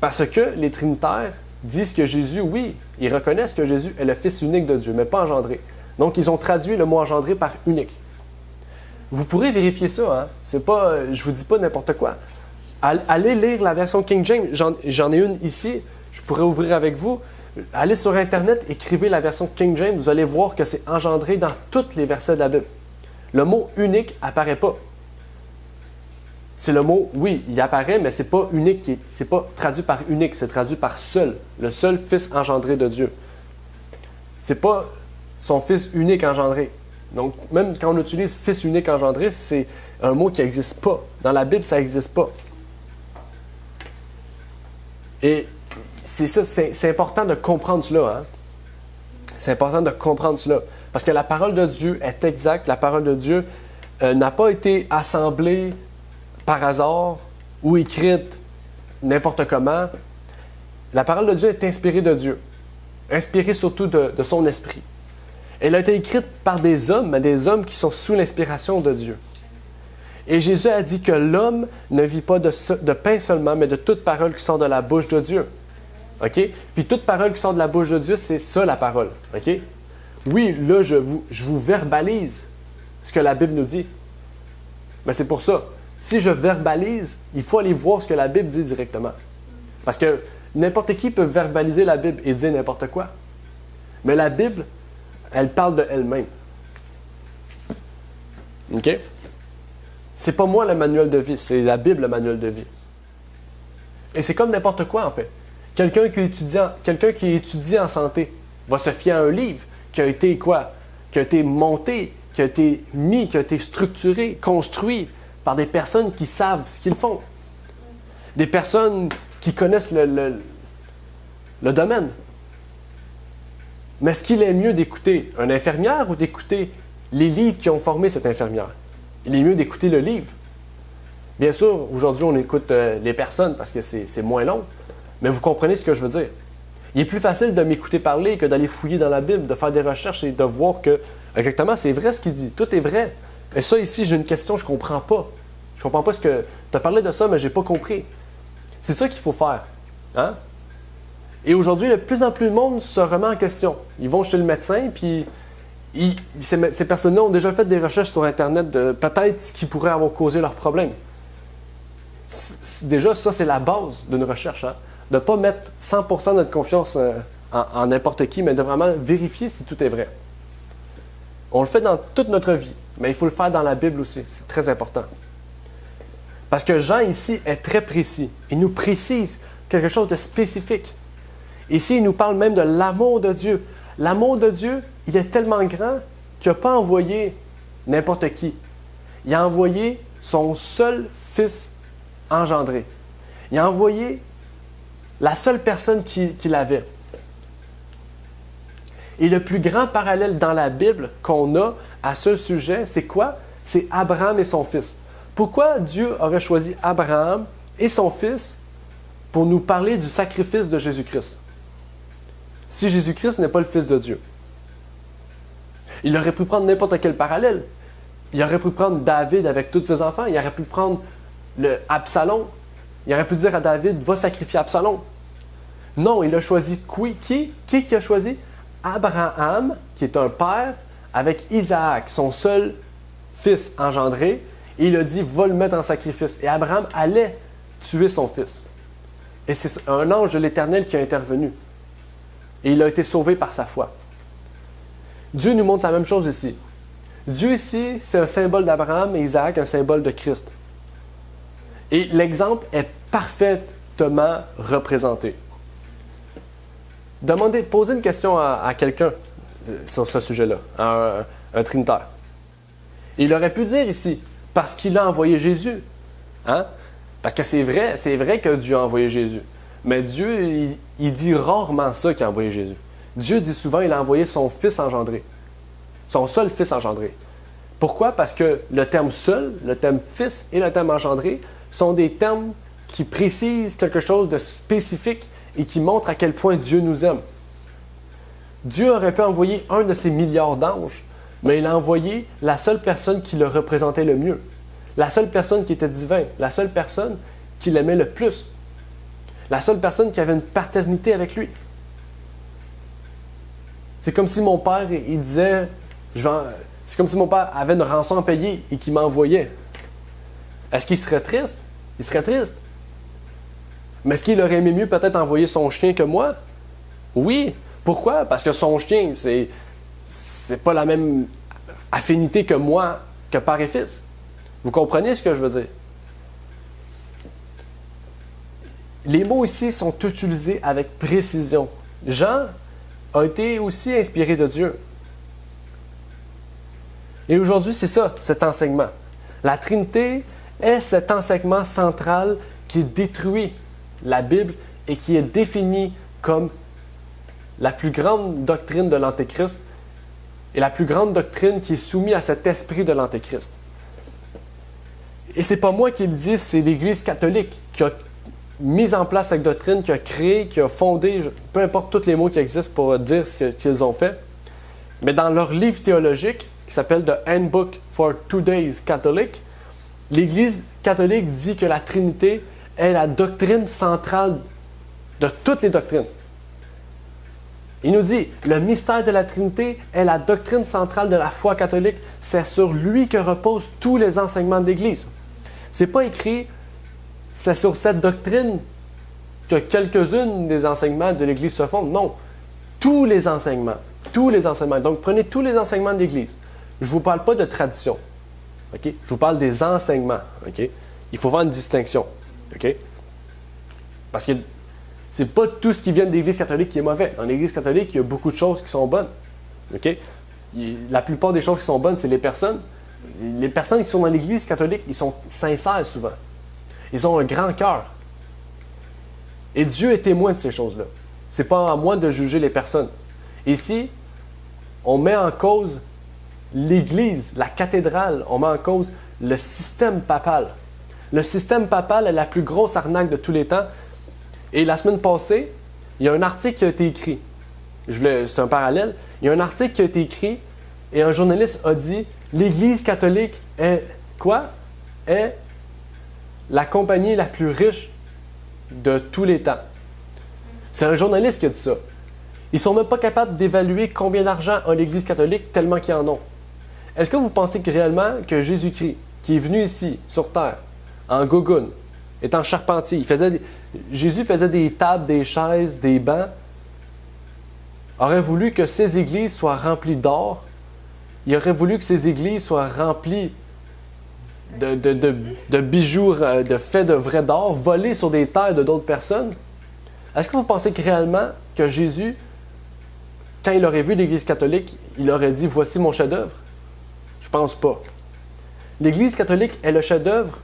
B: Parce que les Trinitaires disent que Jésus, oui, ils reconnaissent que Jésus est le Fils unique de Dieu, mais pas engendré. Donc, ils ont traduit le mot engendré par unique. Vous pourrez vérifier ça, hein? C'est pas, je vous dis pas n'importe quoi. Allez lire la version King James, j'en ai une ici, je pourrais ouvrir avec vous. Allez sur Internet, écrivez la version King James, vous allez voir que c'est engendré dans tous les versets de la Bible. Le mot unique apparaît pas. C'est le mot, oui, il apparaît, mais c'est pas unique, c'est pas traduit par unique, c'est traduit par seul, le seul Fils engendré de Dieu. C'est pas son Fils unique engendré. Donc, même quand on utilise Fils unique engendré, c'est un mot qui n'existe pas. Dans la Bible, ça n'existe pas. Et c'est ça, c'est important de comprendre cela. Hein? C'est important de comprendre cela. Parce que la parole de Dieu est exacte. La parole de Dieu n'a pas été assemblée par hasard ou écrite n'importe comment. La parole de Dieu est inspirée de Dieu. Inspirée surtout de son esprit. Elle a été écrite par des hommes, mais des hommes qui sont sous l'inspiration de Dieu. Et Jésus a dit que l'homme ne vit pas de pain seulement, mais de toute parole qui sort de la bouche de Dieu. OK? Puis toute parole qui sort de la bouche de Dieu, c'est ça la parole. OK? Oui, là, je vous verbalise ce que la Bible nous dit. Mais c'est pour ça. Si je verbalise, il faut aller voir ce que la Bible dit directement. Parce que n'importe qui peut verbaliser la Bible et dire n'importe quoi. Mais la Bible, elle parle de elle-même. OK? C'est pas moi le manuel de vie, c'est la Bible le manuel de vie. Et c'est comme n'importe quoi, en fait. Quelqu'un qui étudie en santé va se fier à un livre qui a été quoi? Qui a été monté, qui a été mis, qui a été structuré, construit par des personnes qui savent ce qu'ils font. Des personnes qui connaissent le domaine. Mais est-ce qu'il est mieux d'écouter une infirmière ou d'écouter les livres qui ont formé cette infirmière? Il est mieux d'écouter le livre. Bien sûr, aujourd'hui, on écoute les personnes parce que c'est moins long, mais vous comprenez ce que je veux dire. Il est plus facile de m'écouter parler que d'aller fouiller dans la Bible, de faire des recherches et de voir que, exactement, c'est vrai ce qu'il dit. Tout est vrai. Et ça, ici, j'ai une question, je ne comprends pas. Je ne comprends pas ce que... Tu as parlé de ça, mais je n'ai pas compris. C'est ça qu'il faut faire. Hein? Et aujourd'hui, de plus en plus de monde se remet en question. Ils vont chez le médecin, puis ces personnes-là ont déjà fait des recherches sur Internet de peut-être ce qui pourrait avoir causé leurs problèmes. Déjà, ça, c'est la base d'une recherche. Hein? De ne pas mettre 100% de notre confiance en n'importe qui, mais de vraiment vérifier si tout est vrai. On le fait dans toute notre vie, mais il faut le faire dans la Bible aussi. C'est très important. Parce que Jean, ici, est très précis. Il nous précise quelque chose de spécifique. Ici, il nous parle même de l'amour de Dieu. L'amour de Dieu, il est tellement grand qu'il n'a pas envoyé n'importe qui. Il a envoyé son seul Fils engendré. Il a envoyé la seule personne qu'il avait. Et le plus grand parallèle dans la Bible qu'on a à ce sujet, c'est quoi? C'est Abraham et son fils. Pourquoi Dieu aurait choisi Abraham et son fils pour nous parler du sacrifice de Jésus-Christ? Si Jésus-Christ n'est pas le Fils de Dieu. Il aurait pu prendre n'importe quel parallèle. Il aurait pu prendre David avec tous ses enfants. Il aurait pu prendre Absalom. Il aurait pu dire à David, va sacrifier Absalom. Non, il a choisi qui a choisi? Abraham, qui est un père, avec Isaac, son seul fils engendré. Et il a dit, va le mettre en sacrifice. Et Abraham allait tuer son fils. Et c'est un ange de l'Éternel qui a intervenu. Et il a été sauvé par sa foi. Dieu nous montre la même chose ici. Dieu ici, c'est un symbole d'Abraham et Isaac, un symbole de Christ. Et l'exemple est parfaitement représenté. Posez une question à quelqu'un sur ce sujet-là, à un trinitaire. Il aurait pu dire ici, parce qu'il a envoyé Jésus. Hein? Parce que c'est vrai que Dieu a envoyé Jésus. Mais Dieu, il dit rarement ça qu'il a envoyé Jésus. Dieu dit souvent qu'il a envoyé son Fils engendré. Son seul Fils engendré. Pourquoi? Parce que le terme seul, le terme Fils et le terme engendré sont des termes qui précisent quelque chose de spécifique et qui montrent à quel point Dieu nous aime. Dieu aurait pu envoyer un de ses milliards d'anges, mais il a envoyé la seule personne qui le représentait le mieux. La seule personne qui était divin. La seule personne qui l'aimait le plus. La seule personne qui avait une paternité avec lui. C'est comme si mon père, il disait, c'est comme si mon père avait une rançon à payer et qu'il m'envoyait. Est-ce qu'il serait triste? Il serait triste. Mais est-ce qu'il aurait aimé mieux peut-être envoyer son chien que moi? Oui. Pourquoi? Parce que son chien, c'est pas la même affinité que moi, que père et fils. Vous comprenez ce que je veux dire? Les mots ici sont utilisés avec précision. Jean a été aussi inspiré de Dieu. Et aujourd'hui, c'est ça, cet enseignement. La Trinité est cet enseignement central qui détruit la Bible et qui est défini comme la plus grande doctrine de l'Antéchrist et la plus grande doctrine qui est soumise à cet esprit de l'Antéchrist. Et c'est pas moi qui le dis, c'est l'Église catholique qui a mis en place cette doctrine, qui a créé, qui a fondé, peu importe tous les mots qui existent pour dire ce qu'ils ont fait. Mais dans leur livre théologique, qui s'appelle The Handbook for Today's Catholic, l'Église catholique dit que la Trinité est la doctrine centrale de toutes les doctrines. Il nous dit, le mystère de la Trinité est la doctrine centrale de la foi catholique. C'est sur lui que reposent tous les enseignements de l'Église. C'est pas écrit, c'est sur cette doctrine que quelques-unes des enseignements de l'Église se fondent. Non, tous les enseignements. Donc, prenez tous les enseignements de l'Église. Je ne vous parle pas de tradition. Okay? Je vous parle des enseignements. Okay? Il faut faire une distinction. Okay? Parce que c'est pas tout ce qui vient de l'Église catholique qui est mauvais. Dans l'Église catholique, il y a beaucoup de choses qui sont bonnes. Okay? La plupart des choses qui sont bonnes, c'est les personnes. Les personnes qui sont dans l'Église catholique, ils sont sincères souvent. Ils ont un grand cœur. Et Dieu est témoin de ces choses-là. C'est pas à moi de juger les personnes. Ici, on met en cause l'Église, la cathédrale, on met en cause le système papal. Le système papal est la plus grosse arnaque de tous les temps. Et la semaine passée, il y a un article qui a été écrit. C'est un parallèle. Il y a un article qui a été écrit et un journaliste a dit « L'Église catholique est quoi? Est la compagnie la plus riche de tous les temps. » C'est un journaliste qui a dit ça. Ils ne sont même pas capables d'évaluer combien d'argent a l'Église catholique tellement qu'ils en ont. Est-ce que vous pensez que réellement que Jésus-Christ, qui est venu ici, sur terre, en gogoune, étant charpentier, Jésus faisait des tables, des chaises, des bancs, aurait voulu que ces églises soient remplies d'or, il aurait voulu que ces églises soient remplies de bijoux, de faits de vrai d'or, volés sur des terres de d'autres personnes? Est-ce que vous pensez que réellement que Jésus, quand il aurait vu l'Église catholique, il aurait dit « Voici mon chef-d'œuvre » ? Je pense pas. L'Église catholique est le chef-d'œuvre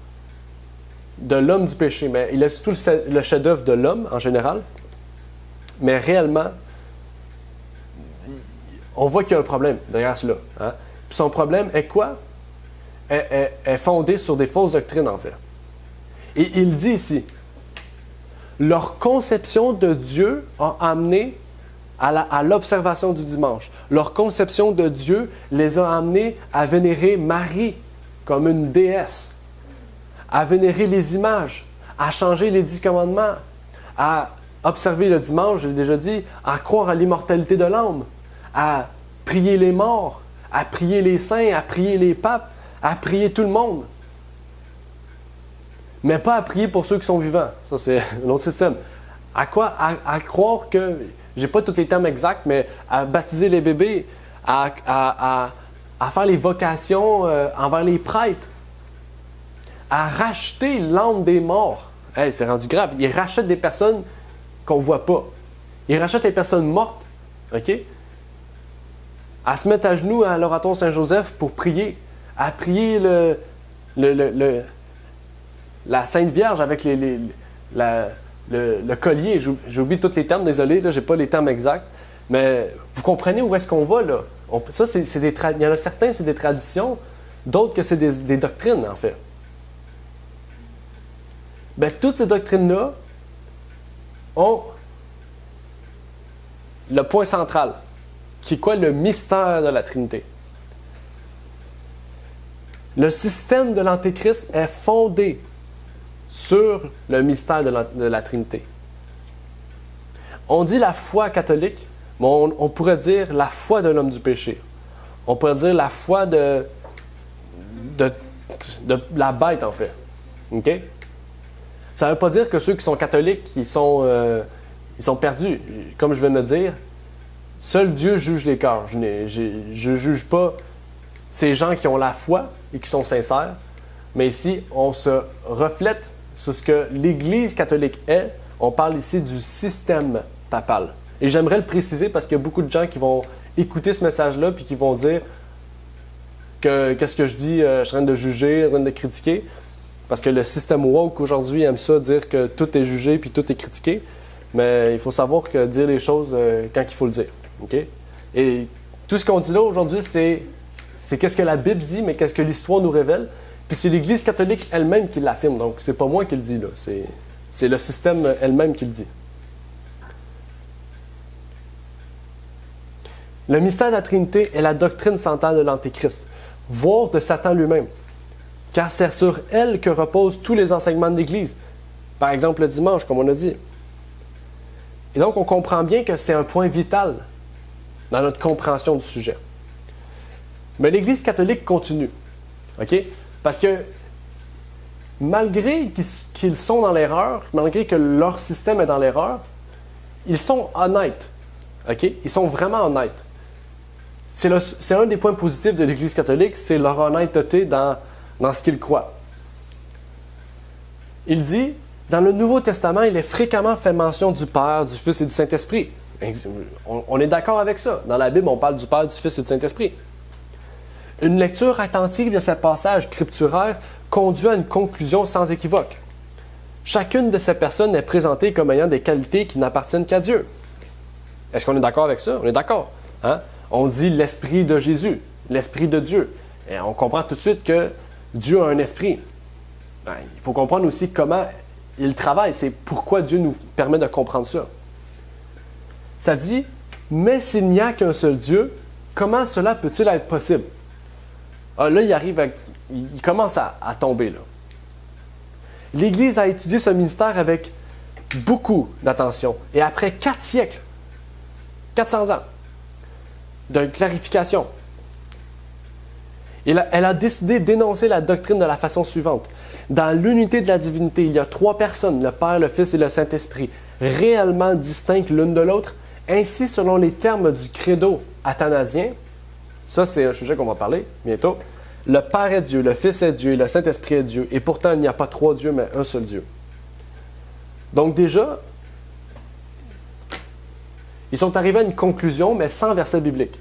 B: de l'homme du péché, mais il est surtout le chef-d'œuvre de l'homme en général. Mais réellement, on voit qu'il y a un problème derrière cela. Hein? Puis son problème est quoi? Est fondé sur des fausses doctrines, en fait. Et il dit ici, leur conception de Dieu a amené à l'observation du dimanche. Leur conception de Dieu les a amenés à vénérer Marie comme une déesse, à vénérer les images, à changer les 10 commandements, à observer le dimanche, je l'ai déjà dit, à croire à l'immortalité de l'âme, à prier les morts, à prier les saints, à prier les papes, à prier tout le monde. Mais pas à prier pour ceux qui sont vivants. Ça, c'est un autre système. À croire que, j'ai pas tous les termes exacts, mais à baptiser les bébés, à faire les vocations envers les prêtres, à racheter l'âme des morts. Hey, c'est rendu grave. Ils rachètent des personnes qu'on ne voit pas. Ils rachètent les personnes mortes, OK? À se mettre à genoux à l'oratoire Saint-Joseph pour prier, à prier la Sainte Vierge avec le collier. J'oublie tous les termes, désolé, je n'ai pas les termes exacts. Mais vous comprenez où est-ce qu'on va, là? Il y en a certains, c'est des traditions, d'autres que c'est des doctrines, en fait. Bien, toutes ces doctrines-là ont le point central, qui est quoi? Le mystère de la Trinité. Le système de l'Antéchrist est fondé sur le mystère de la Trinité. On dit la foi catholique, mais on pourrait dire la foi de l'homme du péché. On pourrait dire la foi de la bête, en fait. OK? Ça ne veut pas dire que ceux qui sont catholiques, ils sont perdus. Comme je viens de le dire, seul Dieu juge les cœurs. Je ne juge pas ces gens qui ont la foi et qui sont sincères, mais ici, on se reflète sur ce que l'Église catholique est. On parle ici du système papal. Et j'aimerais le préciser parce qu'il y a beaucoup de gens qui vont écouter ce message-là puis qui vont dire que qu'est-ce que je dis, je suis en train de juger, je suis en train de critiquer. Parce que le système woke aujourd'hui aime ça, dire que tout est jugé puis tout est critiqué. Mais il faut savoir que dire les choses quand il faut le dire. Okay? Et tout ce qu'on dit là aujourd'hui, c'est qu'est-ce que la Bible dit, mais qu'est-ce que l'histoire nous révèle. Puis c'est l'Église catholique elle-même qui l'affirme. Donc c'est pas moi qui le dis là. C'est le système elle-même qui le dit. Le mystère de la Trinité est la doctrine centrale de l'Antéchrist, voire de Satan lui-même. Car c'est sur elle que reposent tous les enseignements de l'Église. Par exemple, le dimanche, comme on a dit. Et donc, on comprend bien que c'est un point vital dans notre compréhension du sujet. Mais l'Église catholique continue. OK? Parce que malgré qu'ils sont dans l'erreur, malgré que leur système est dans l'erreur, ils sont honnêtes. OK? Ils sont vraiment honnêtes. C'est un des points positifs de l'Église catholique, c'est leur honnêteté dans ce qu'ils croient. Il dit, dans le Nouveau Testament, il est fréquemment fait mention du Père, du Fils et du Saint-Esprit. On est d'accord avec ça. Dans la Bible, on parle du Père, du Fils et du Saint-Esprit. Une lecture attentive de ces passages scripturaires conduit à une conclusion sans équivoque. Chacune de ces personnes est présentée comme ayant des qualités qui n'appartiennent qu'à Dieu. Est-ce qu'on est d'accord avec ça? On est d'accord. Hein? On dit l'Esprit de Jésus, l'Esprit de Dieu. Et on comprend tout de suite que Dieu a un esprit. Ben, il faut comprendre aussi comment il travaille. C'est pourquoi Dieu nous permet de comprendre ça. Ça dit, mais s'il n'y a qu'un seul Dieu, comment cela peut-il être possible? Ah, là, il commence à tomber. Là. L'Église a étudié ce ministère avec beaucoup d'attention. Et après 4 siècles, 400 ans de clarification, elle a décidé d'énoncer la doctrine de la façon suivante. Dans l'unité de la divinité, il y a 3 personnes, le Père, le Fils et le Saint-Esprit, réellement distinctes l'une de l'autre. Ainsi, selon les termes du credo athanasien, ça c'est un sujet qu'on va parler bientôt, le Père est Dieu, le Fils est Dieu et le Saint-Esprit est Dieu. Et pourtant, il n'y a pas 3 dieux, mais un seul Dieu. Donc déjà, ils sont arrivés à une conclusion, mais sans verset biblique.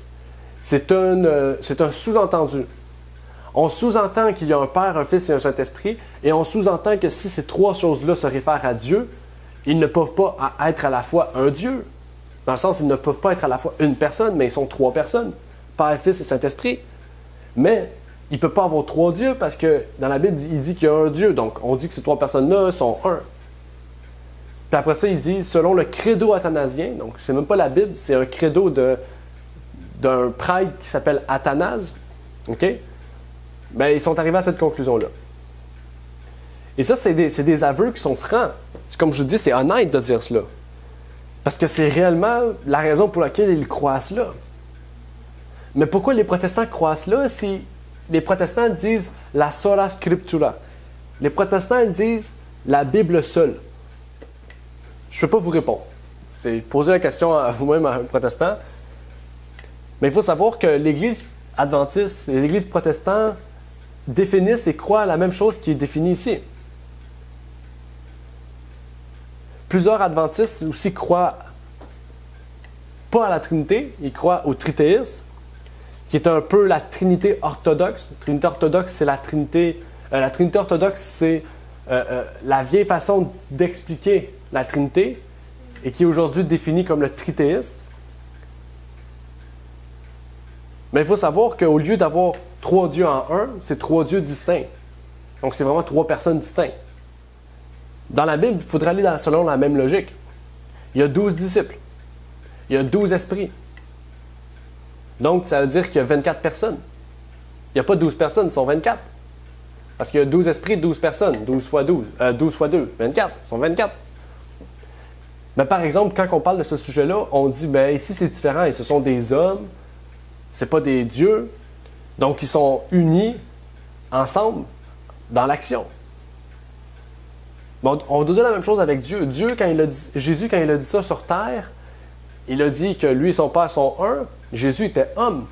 B: C'est un sous-entendu. On sous-entend qu'il y a un Père, un Fils et un Saint-Esprit, et on sous-entend que si ces 3 choses-là se réfèrent à Dieu, ils ne peuvent pas être à la fois un Dieu. Dans le sens, ils ne peuvent pas être à la fois une personne, mais ils sont 3 personnes. Père, Fils et Saint-Esprit. Mais il ne peut pas avoir 3 dieux parce que dans la Bible, il dit qu'il y a un Dieu. Donc, on dit que ces 3 personnes-là sont un. Puis après ça, il dit, selon le credo athanasien, donc c'est même pas la Bible, c'est un credo d'un prêtre qui s'appelle Athanase. OK? Ben, ils sont arrivés à cette conclusion-là. Et ça, c'est des aveux qui sont francs. C'est comme je vous dis, c'est honnête de dire cela. Parce que c'est réellement la raison pour laquelle ils croient à cela. Mais pourquoi les protestants croient à cela? Si les protestants disent la sola scriptura. Les protestants disent la Bible seule. Je ne peux pas vous répondre. C'est poser la question à vous-même à un protestant. Mais il faut savoir que l'Église adventiste, les églises protestantes définissent et croient à la même chose qui est définie ici. Plusieurs adventistes aussi croient pas à la Trinité, ils croient au trithéisme, qui est un peu la Trinité orthodoxe. La Trinité orthodoxe, c'est la Trinité. La Trinité orthodoxe, c'est la vieille façon d'expliquer la Trinité et qui est aujourd'hui définie comme le trithéisme. Mais il faut savoir qu'au lieu d'avoir 3 dieux en un, c'est 3 dieux distincts. Donc c'est vraiment 3 personnes distinctes. Dans la Bible, il faudrait aller selon la même logique. Il y a 12 disciples. Il y a 12 esprits. Donc, ça veut dire qu'il y a 24 personnes. Il n'y a pas 12 personnes, ils sont 24. Parce qu'il y a 12 esprits, 12 personnes. 12 fois 12. 12 fois 2, 24. Ils sont 24. Mais par exemple, quand on parle de ce sujet-là, on dit, ben ici c'est différent. Ce sont des hommes. Ce n'est pas des dieux. Donc, ils sont unis ensemble dans l'action. Bon, on doit dire la même chose avec Dieu. Jésus, quand il a dit ça sur terre, il a dit que lui et son Père sont un. Jésus était homme.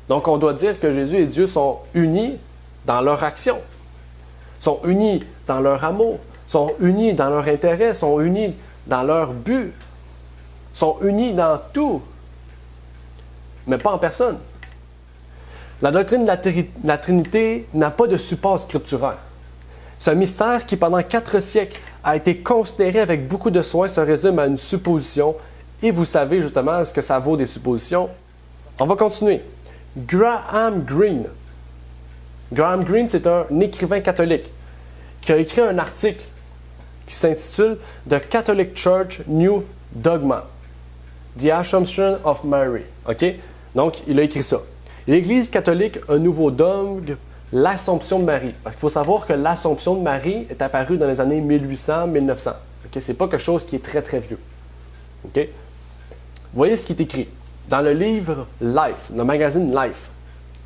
B: Donc, on doit dire que Jésus et Dieu sont unis dans leur action, sont unis dans leur amour, sont unis dans leur intérêt, sont unis dans leur but, sont unis dans tout, mais pas en personne. La doctrine de la Trinité n'a pas de support scripturaire. Ce mystère qui, pendant 4 siècles, a été considéré avec beaucoup de soin se résume à une supposition. Et vous savez justement ce que ça vaut des suppositions. On va continuer. Graham Greene. Graham Greene, c'est un écrivain catholique qui a écrit un article qui s'intitule The Catholic Church New Dogma. The Assumption of Mary. OK? Donc, il a écrit ça. L'Église catholique, un nouveau dogme, l'Assomption de Marie. Parce qu'il faut savoir que l'Assomption de Marie est apparue dans les années 1800-1900. OK? Ce n'est pas quelque chose qui est très, très vieux. OK? Voyez ce qui est écrit dans le livre Life, le magazine Life,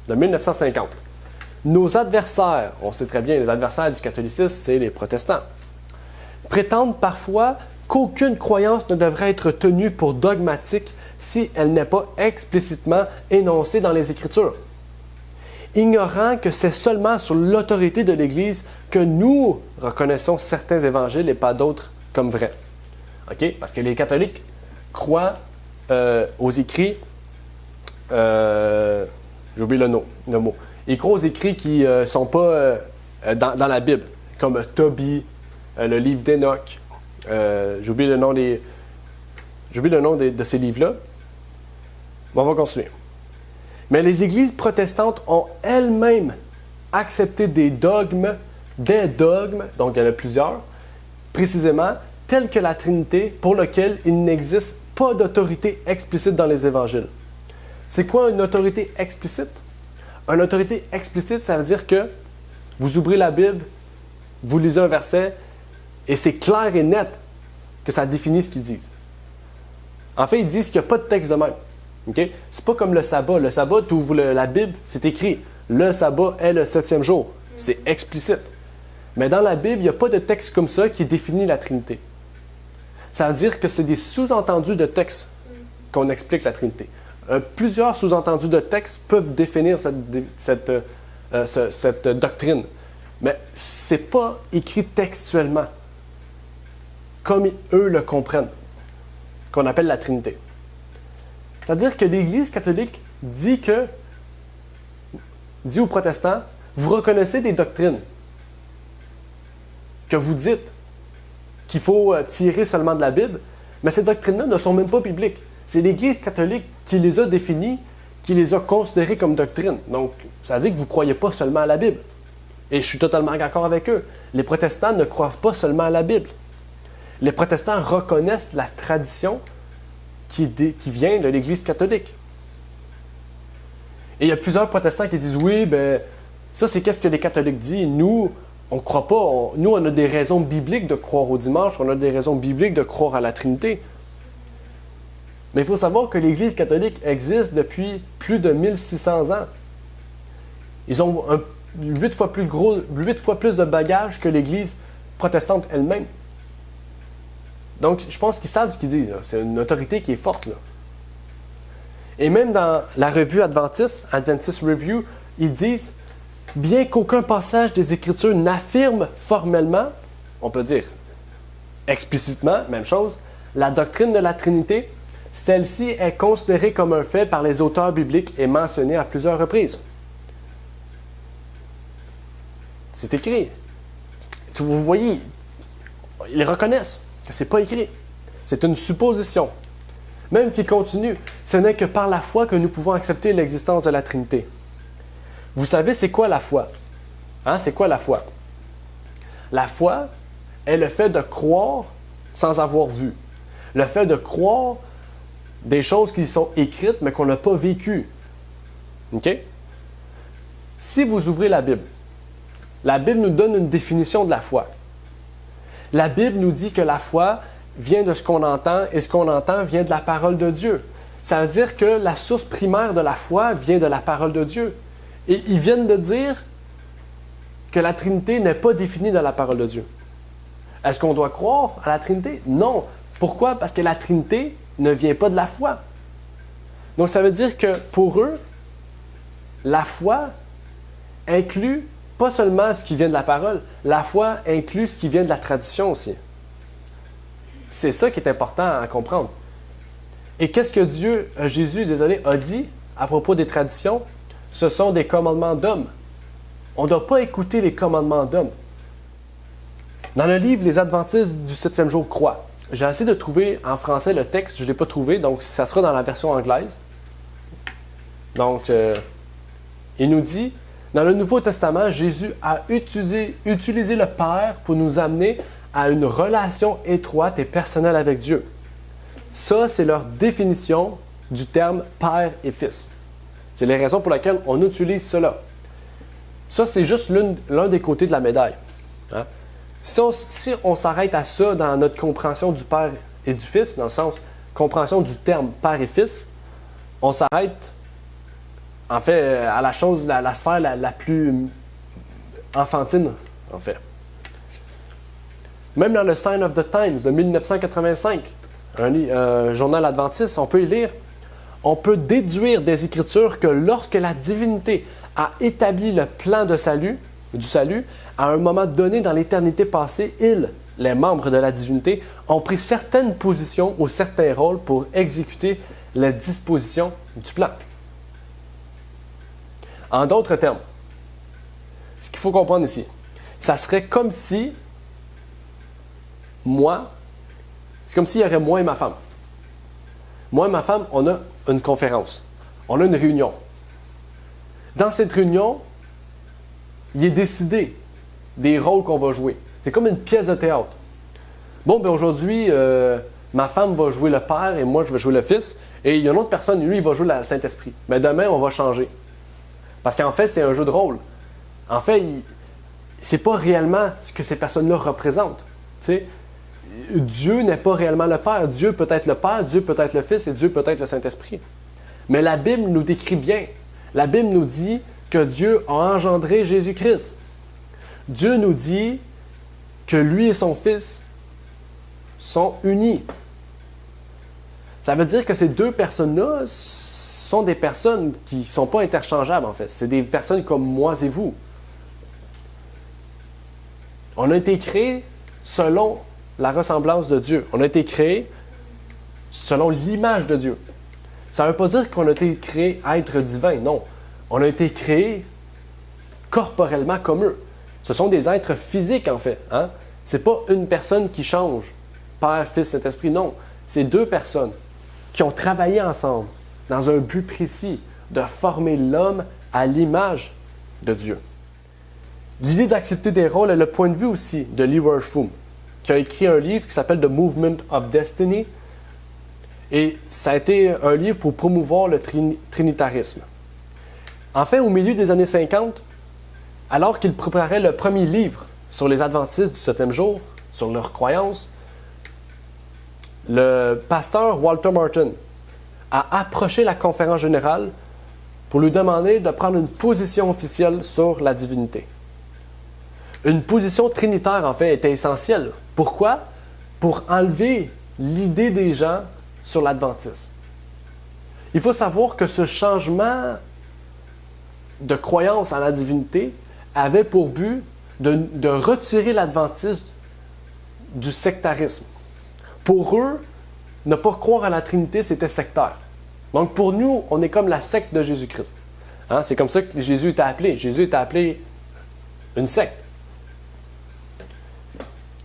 B: de 1950. Nos adversaires, on sait très bien, les adversaires du catholicisme, c'est les protestants, prétendent parfois qu'aucune croyance ne devrait être tenue pour dogmatique si elle n'est pas explicitement énoncée dans les Écritures, ignorant que c'est seulement sur l'autorité de l'Église que nous reconnaissons certains évangiles et pas d'autres comme vrais. OK? Parce que les catholiques croient aux écrits, j'ai oublié le mot. Ils croient aux écrits qui ne sont pas dans la Bible, comme Tobie, le livre d'Enoch, j'ai oublié le nom J'oublie le nom de ces livres-là. Bon, on va continuer. Mais les églises protestantes ont elles-mêmes accepté des dogmes, donc il y en a plusieurs, précisément, tels que la Trinité, pour lequel il n'existe pas d'autorité explicite dans les évangiles. C'est quoi une autorité explicite? Une autorité explicite, ça veut dire que vous ouvrez la Bible, vous lisez un verset, et c'est clair et net que ça définit ce qu'ils disent. En fait, ils disent qu'il n'y a pas de texte de même. Okay? C'est pas comme le sabbat. Le sabbat, tu ouvres la Bible, c'est écrit. Le sabbat est le 7e jour. C'est explicite. Mais dans la Bible, il n'y a pas de texte comme ça qui définit la Trinité. Ça veut dire que c'est des sous-entendus de texte qu'on explique la Trinité. Plusieurs sous-entendus de texte peuvent définir cette doctrine. Mais ce n'est pas écrit textuellement, comme eux le comprennent, qu'on appelle la Trinité. C'est-à-dire que l'Église catholique dit aux protestants, vous reconnaissez des doctrines que vous dites qu'il faut tirer seulement de la Bible, mais ces doctrines-là ne sont même pas bibliques. C'est l'Église catholique qui les a définies, qui les a considérées comme doctrines. Donc, ça dit que vous ne croyez pas seulement à la Bible. Et je suis totalement d'accord avec eux. Les protestants ne croient pas seulement à la Bible. Les protestants reconnaissent la tradition qui vient de l'Église catholique. Et il y a plusieurs protestants qui disent, oui, ben ça c'est qu'est-ce que les catholiques disent. Nous, on ne croit pas. Nous, on a des raisons bibliques de croire au dimanche, on a des raisons bibliques de croire à la Trinité. Mais il faut savoir que l'Église catholique existe depuis plus de 1600 ans. Ils ont 8 fois plus de bagages que l'Église protestante elle-même. Donc, je pense qu'ils savent ce qu'ils disent. Là. C'est une autorité qui est forte. Là. Et même dans la revue Adventist Review, ils disent, bien qu'aucun passage des Écritures n'affirme formellement, on peut dire explicitement, même chose, la doctrine de la Trinité, celle-ci est considérée comme un fait par les auteurs bibliques et mentionnée à plusieurs reprises. C'est écrit. Vous voyez, ils reconnaissent que ce n'est pas écrit. C'est une supposition. Même qu'il continue, ce n'est que par la foi que nous pouvons accepter l'existence de la Trinité. Vous savez, c'est quoi la foi? Hein? C'est quoi la foi? La foi est le fait de croire sans avoir vu. Le fait de croire des choses qui sont écrites mais qu'on n'a pas vécues. OK? Si vous ouvrez la Bible nous donne une définition de la foi. La Bible nous dit que la foi vient de ce qu'on entend et ce qu'on entend vient de la parole de Dieu. Ça veut dire que la source primaire de la foi vient de la parole de Dieu. Et ils viennent de dire que la Trinité n'est pas définie dans la parole de Dieu. Est-ce qu'on doit croire à la Trinité? Non. Pourquoi? Parce que la Trinité ne vient pas de la foi. Donc ça veut dire que pour eux, la foi inclut pas seulement ce qui vient de la parole, la foi inclut ce qui vient de la tradition aussi. C'est ça qui est important à comprendre. Et qu'est-ce que Jésus, a dit à propos des traditions? Ce sont des commandements d'hommes. On ne doit pas écouter les commandements d'hommes. Dans le livre « Les Adventistes du 7e jour croient », j'ai essayé de trouver en français le texte, je ne l'ai pas trouvé, donc ça sera dans la version anglaise. Donc, il nous dit, dans le Nouveau Testament, Jésus a utilisé le Père pour nous amener à une relation étroite et personnelle avec Dieu. Ça, c'est leur définition du terme Père et Fils. C'est les raisons pour lesquelles on utilise cela. Ça, c'est juste l'un des côtés de la médaille. Hein? Si on s'arrête à ça dans notre compréhension du Père et du Fils, dans le sens compréhension du terme Père et Fils, on s'arrête en fait à la chose, la sphère la plus enfantine, en fait. Même dans le Sign of the Times de 1985, un journal adventiste, on peut y lire, on peut déduire des Écritures que lorsque la divinité a établi le plan du salut, à un moment donné dans l'éternité passée, les membres de la divinité, ont pris certaines positions ou certains rôles pour exécuter les dispositions du plan. En d'autres termes, ce qu'il faut comprendre ici, ça serait comme si c'est comme s'il y aurait moi et ma femme. moi et ma femme, on a une conférence. On a une réunion. Dans cette réunion, il est décidé des rôles qu'on va jouer. C'est comme une pièce de théâtre. Bon, ben aujourd'hui, ma femme va jouer le Père et moi, je vais jouer le Fils. Et il y a une autre personne, lui, il va jouer le Saint-Esprit. Mais demain, on va changer. Parce qu'en fait, c'est un jeu de rôle. En fait, c'est pas réellement ce que ces personnes-là représentent. Tu sais, Dieu n'est pas réellement le Père. Dieu peut être le Père, Dieu peut être le Fils et Dieu peut être le Saint-Esprit. Mais la Bible nous décrit bien. La Bible nous dit que Dieu a engendré Jésus-Christ. Dieu nous dit que lui et son Fils sont unis. Ça veut dire que ces deux personnes-là sont des personnes qui ne sont pas interchangeables, en fait. C'est des personnes comme moi et vous. On a été créés selon la ressemblance de Dieu. On a été créés selon l'image de Dieu. Ça ne veut pas dire qu'on a été créés êtres divins, non. On a été créés corporellement comme eux. Ce sont des êtres physiques, en fait. Hein? Ce n'est pas une personne qui change, Père, Fils, Saint-Esprit, non. C'est deux personnes qui ont travaillé ensemble dans un but précis de former l'homme à l'image de Dieu. L'idée d'accepter des rôles est le point de vue aussi de Leroy Froome, qui a écrit un livre qui s'appelle The Movement of Destiny. Et ça a été un livre pour promouvoir le trinitarisme. En fait, au milieu des années 50, alors qu'il préparait le premier livre sur les adventistes du 7e jour, sur leurs croyances, le pasteur Walter Martin a approché la conférence générale pour lui demander de prendre une position officielle sur la divinité. Une position trinitaire, en fait, était essentielle. Pourquoi? Pour enlever l'idée des gens sur l'adventisme. Il faut savoir que ce changement de croyance en la divinité avait pour but de retirer l'adventisme du sectarisme. Pour eux, ne pas croire à la Trinité, c'était sectaire. Donc pour nous, on est comme la secte de Jésus-Christ. Hein? C'est comme ça que Jésus était appelé. Jésus était appelé une secte.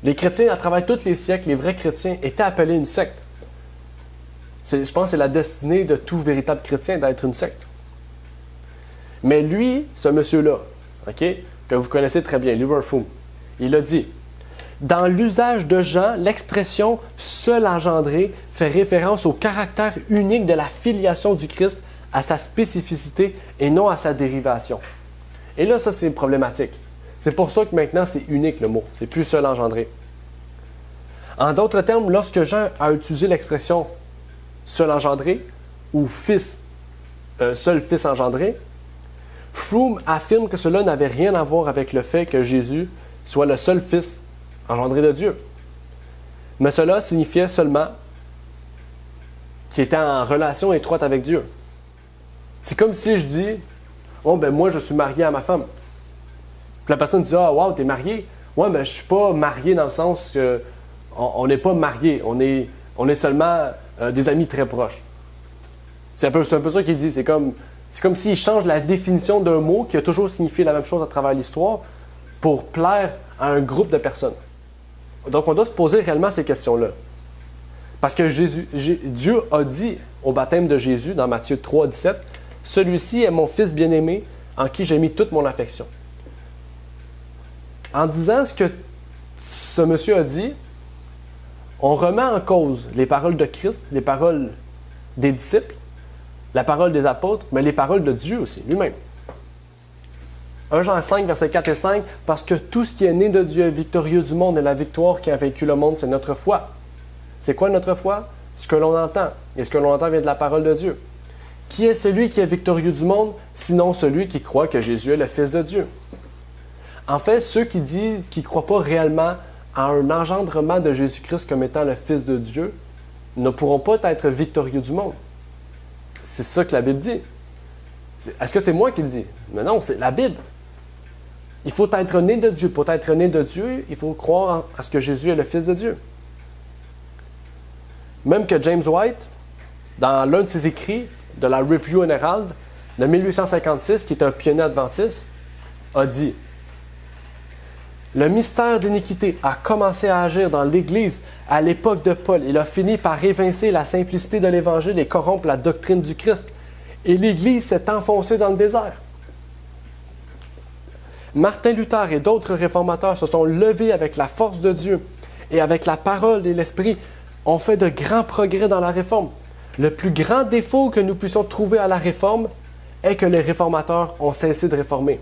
B: Les chrétiens, à travers tous les siècles, les vrais chrétiens étaient appelés une secte. Je pense que c'est la destinée de tout véritable chrétien d'être une secte. Mais lui, ce monsieur-là, que vous connaissez très bien, Leroy Froome, il a dit: dans l'usage de Jean, l'expression « seul engendré » fait référence au caractère unique de la filiation du Christ, à sa spécificité et non à sa dérivation. Et là, ça, c'est problématique. C'est pour ça que maintenant, c'est unique le mot. C'est plus « seul engendré ». En d'autres termes, lorsque Jean a utilisé l'expression « seul engendré » ou « seul fils engendré », Froome affirme que cela n'avait rien à voir avec le fait que Jésus soit le seul fils engendré de Dieu. Mais cela signifiait seulement qu'il était en relation étroite avec Dieu. C'est comme si je dis: oh, ben moi, je suis marié à ma femme. Puis la personne dit: ah, wow, t'es marié? Ouais, mais je suis pas marié dans le sens que on n'est pas marié. On est seulement des amis très proches. C'est un peu ça qu'il dit. C'est comme s'il change la définition d'un mot qui a toujours signifié la même chose à travers l'histoire pour plaire à un groupe de personnes. Donc, on doit se poser réellement ces questions-là. Parce que Dieu a dit au baptême de Jésus, dans Matthieu 3, 17, « Celui-ci est mon Fils bien-aimé, en qui j'ai mis toute mon affection. » En disant ce que ce monsieur a dit, on remet en cause les paroles de Christ, les paroles des disciples, la parole des apôtres, mais les paroles de Dieu aussi, lui-même. 1 Jean 5, versets 4 et 5, « Parce que tout ce qui est né de Dieu est victorieux du monde, et la victoire qui a vaincu le monde, c'est notre foi. » C'est quoi notre foi? Ce que l'on entend. Et ce que l'on entend vient de la parole de Dieu. Qui est celui qui est victorieux du monde, sinon celui qui croit que Jésus est le Fils de Dieu? En fait, ceux qui disent qu'ils ne croient pas réellement à un engendrement de Jésus-Christ comme étant le Fils de Dieu ne pourront pas être victorieux du monde. C'est ça que la Bible dit. Est-ce que c'est moi qui le dis? Mais non, c'est la Bible. Il faut être né de Dieu. Pour être né de Dieu, il faut croire à ce que Jésus est le Fils de Dieu. Même que James White, dans l'un de ses écrits de la Review and Herald de 1856, qui est un pionnier adventiste, a dit: Le mystère d'iniquité a commencé à agir dans l'Église à l'époque de Paul. Il a fini par évincer la simplicité de l'Évangile et corrompre la doctrine du Christ. Et l'Église s'est enfoncée dans le désert. Martin Luther et d'autres réformateurs se sont levés avec la force de Dieu et avec la parole et l'Esprit, ont fait de grands progrès dans la réforme. Le plus grand défaut que nous puissions trouver à la réforme est que les réformateurs ont cessé de réformer.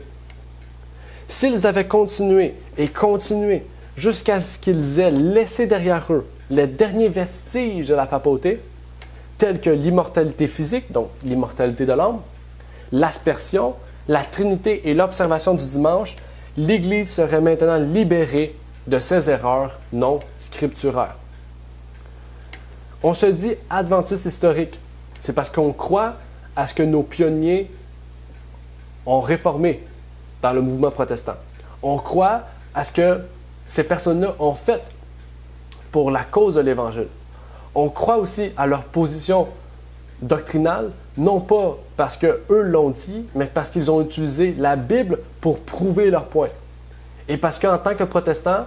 B: S'ils avaient continué et continué jusqu'à ce qu'ils aient laissé derrière eux les derniers vestiges de la papauté, tels que l'immortalité physique, donc l'immortalité de l'âme, l'aspersion, la Trinité et l'observation du dimanche, l'Église serait maintenant libérée de ces erreurs non scripturaires. On se dit adventiste historique. C'est parce qu'on croit à ce que nos pionniers ont réformé dans le mouvement protestant. On croit à ce que ces personnes-là ont fait pour la cause de l'Évangile. On croit aussi à leur position doctrinale, non pas parce qu'eux l'ont dit, mais parce qu'ils ont utilisé la Bible pour prouver leur point. Et parce qu'en tant que protestants,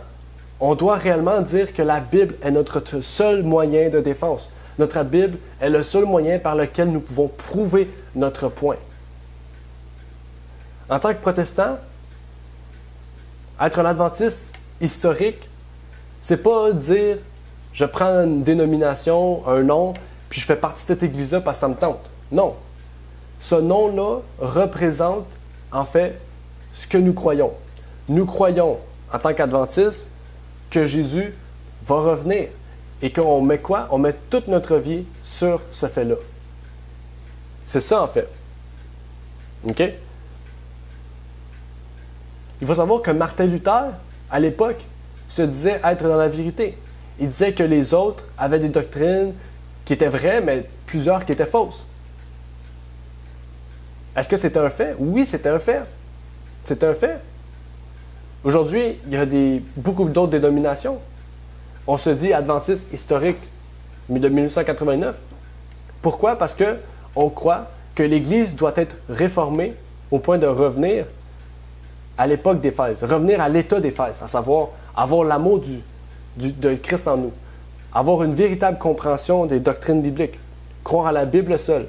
B: on doit réellement dire que la Bible est notre seul moyen de défense. Notre Bible est le seul moyen par lequel nous pouvons prouver notre point. En tant que protestant, être un adventiste historique, c'est pas dire je prends une dénomination, un nom, puis je fais partie de cette église-là parce que ça me tente. Non. Ce nom-là représente en fait ce que nous croyons. Nous croyons en tant qu'adventistes que Jésus va revenir et qu'on met quoi? On met toute notre vie sur ce fait-là. C'est ça en fait. OK? Il faut savoir que Martin Luther, à l'époque, se disait être dans la vérité. Il disait que les autres avaient des doctrines qui étaient vraies, mais plusieurs qui étaient fausses. Est-ce que c'était un fait? Oui, c'était un fait. C'est un fait. Aujourd'hui, il y a beaucoup d'autres dénominations. On se dit adventiste historique de 1989. Pourquoi? Parce qu'on croit que l'Église doit être réformée au point de revenir à l'époque d'Éphèse, revenir à l'état d'Éphèse, à savoir avoir l'amour de Christ en nous, avoir une véritable compréhension des doctrines bibliques, croire à la Bible seule,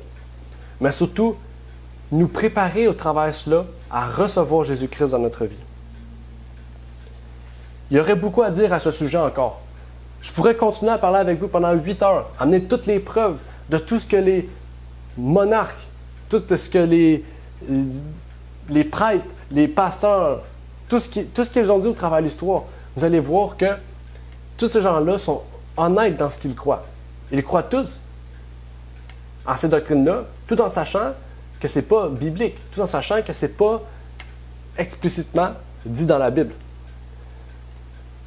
B: mais surtout nous préparer au travers de cela à recevoir Jésus-Christ dans notre vie. Il y aurait beaucoup à dire à ce sujet encore. Je pourrais continuer à parler avec vous pendant 8 heures, amener toutes les preuves de tout ce que les monarques, tout ce que les prêtres, les pasteurs, tout ce qu'ils ont dit au travers de l'histoire. Vous allez voir que tous ces gens-là sont honnêtes dans ce qu'ils croient. Ils croient tous en ces doctrines-là, tout en sachant que ce n'est pas biblique, tout en sachant que ce n'est pas explicitement dit dans la Bible.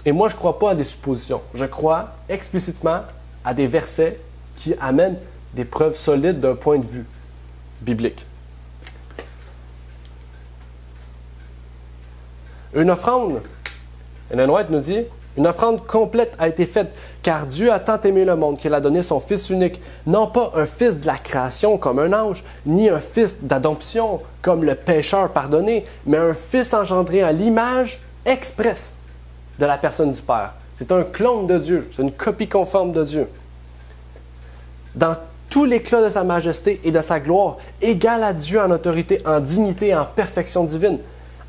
B: Et moi, je ne crois pas à des suppositions. Je crois explicitement à des versets qui amènent des preuves solides d'un point de vue biblique. Une offrande, Ellen White nous dit, une offrande complète a été faite, car Dieu a tant aimé le monde qu'il a donné son Fils unique, non pas un fils de la création comme un ange, ni un fils d'adoption comme le pécheur pardonné, mais un fils engendré à l'image expresse de la personne du Père. C'est un clone de Dieu, c'est une copie conforme de Dieu. Dans tout l'éclat de sa majesté et de sa gloire, égal à Dieu en autorité, en dignité et en perfection divine.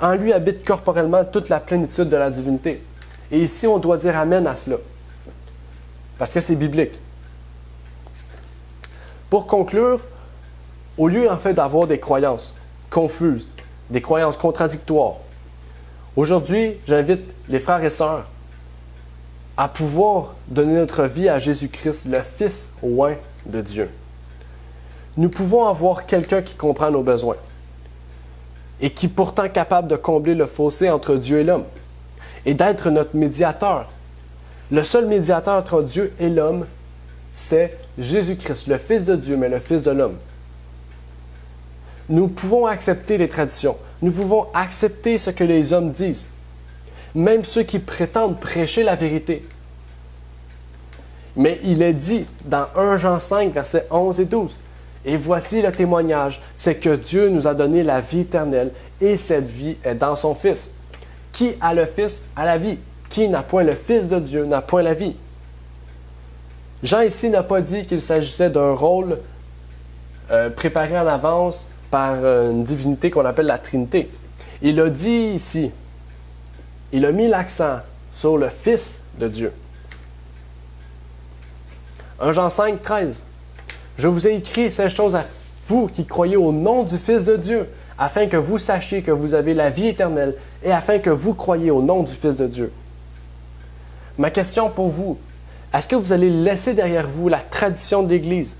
B: En lui habite corporellement toute la plénitude de la divinité. Et ici, on doit dire Amen à cela. Parce que c'est biblique. Pour conclure, au lieu en fait d'avoir des croyances confuses, des croyances contradictoires, aujourd'hui, j'invite les frères et sœurs à pouvoir donner notre vie à Jésus-Christ, le Fils oint de Dieu. Nous pouvons avoir quelqu'un qui comprend nos besoins et qui est pourtant capable de combler le fossé entre Dieu et l'homme et d'être notre médiateur. Le seul médiateur entre Dieu et l'homme, c'est Jésus-Christ, le Fils de Dieu, mais le Fils de l'homme. Nous pouvons accepter les traditions. Nous pouvons accepter ce que les hommes disent, même ceux qui prétendent prêcher la vérité. Mais il est dit dans 1 Jean 5, versets 11 et 12, « Et voici le témoignage, c'est que Dieu nous a donné la vie éternelle, et cette vie est dans son Fils. Qui a le Fils a la vie. Qui n'a point le Fils de Dieu n'a point la vie. Jean ici n'a pas dit qu'il s'agissait d'un rôle préparé en avance par une divinité qu'on appelle la Trinité. Il a dit ici, il a mis l'accent sur le Fils de Dieu. 1 Jean 5, 13. Je vous ai écrit ces choses à vous qui croyez au nom du Fils de Dieu, afin que vous sachiez que vous avez la vie éternelle et afin que vous croyiez au nom du Fils de Dieu. Ma question pour vous, est-ce que vous allez laisser derrière vous la tradition de l'Église?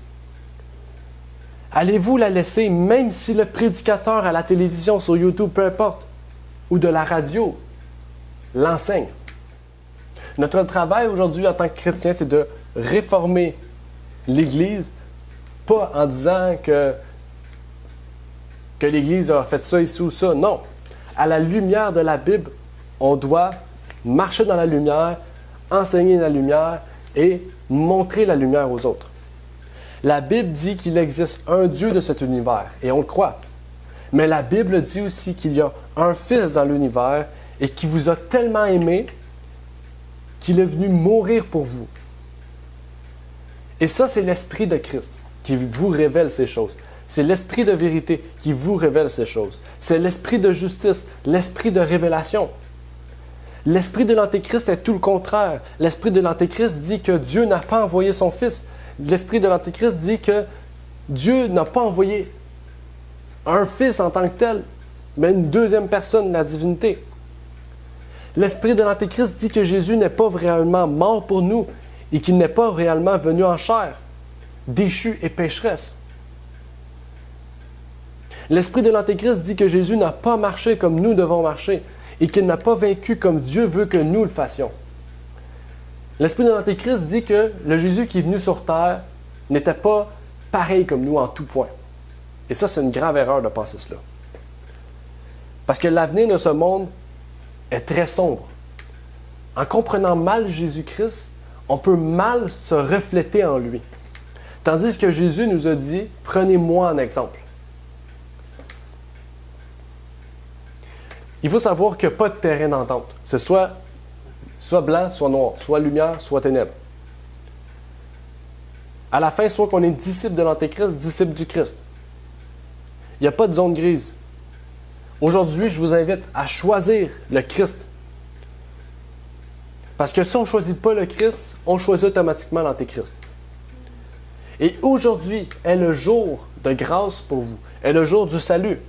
B: Allez-vous la laisser même si le prédicateur à la télévision, sur YouTube, peu importe, ou de la radio, l'enseigne? Notre travail aujourd'hui en tant que chrétien, c'est de réformer l'Église, pas en disant que l'Église a fait ça ici ou ça. Non. À la lumière de la Bible, on doit marcher dans la lumière, enseigner la lumière et montrer la lumière aux autres. La Bible dit qu'il existe un Dieu de cet univers, et on le croit. Mais la Bible dit aussi qu'il y a un Fils dans l'univers et qui vous a tellement aimé qu'il est venu mourir pour vous. Et ça, c'est l'Esprit de Christ qui vous révèle ces choses. C'est l'Esprit de vérité qui vous révèle ces choses. C'est l'Esprit de justice, l'Esprit de révélation. L'Esprit de l'Antéchrist est tout le contraire. L'Esprit de l'Antéchrist dit que Dieu n'a pas envoyé son Fils. L'Esprit de l'Antéchrist dit que Dieu n'a pas envoyé un Fils en tant que tel, mais une deuxième personne de la divinité. L'Esprit de l'Antéchrist dit que Jésus n'est pas réellement mort pour nous et qu'il n'est pas réellement venu en chair, déchu et pécheresse. L'Esprit de l'Antéchrist dit que Jésus n'a pas marché comme nous devons marcher et qu'il n'a pas vaincu comme Dieu veut que nous le fassions. L'Esprit de l'Antéchrist dit que le Jésus qui est venu sur terre n'était pas pareil comme nous en tout point. Et ça, c'est une grave erreur de penser cela. Parce que l'avenir de ce monde est très sombre. En comprenant mal Jésus-Christ, on peut mal se refléter en lui. Tandis que Jésus nous a dit, prenez-moi en exemple. Il faut savoir qu'il n'y a pas de terrain d'entente. C'est soit blanc, soit noir, soit lumière, soit ténèbres. À la fin, soit qu'on est disciple de l'Antéchrist, disciple du Christ. Il n'y a pas de zone grise. Aujourd'hui, je vous invite à choisir le Christ. Parce que si on ne choisit pas le Christ, on choisit automatiquement l'Antéchrist. Et aujourd'hui est le jour de grâce pour vous, est le jour du salut.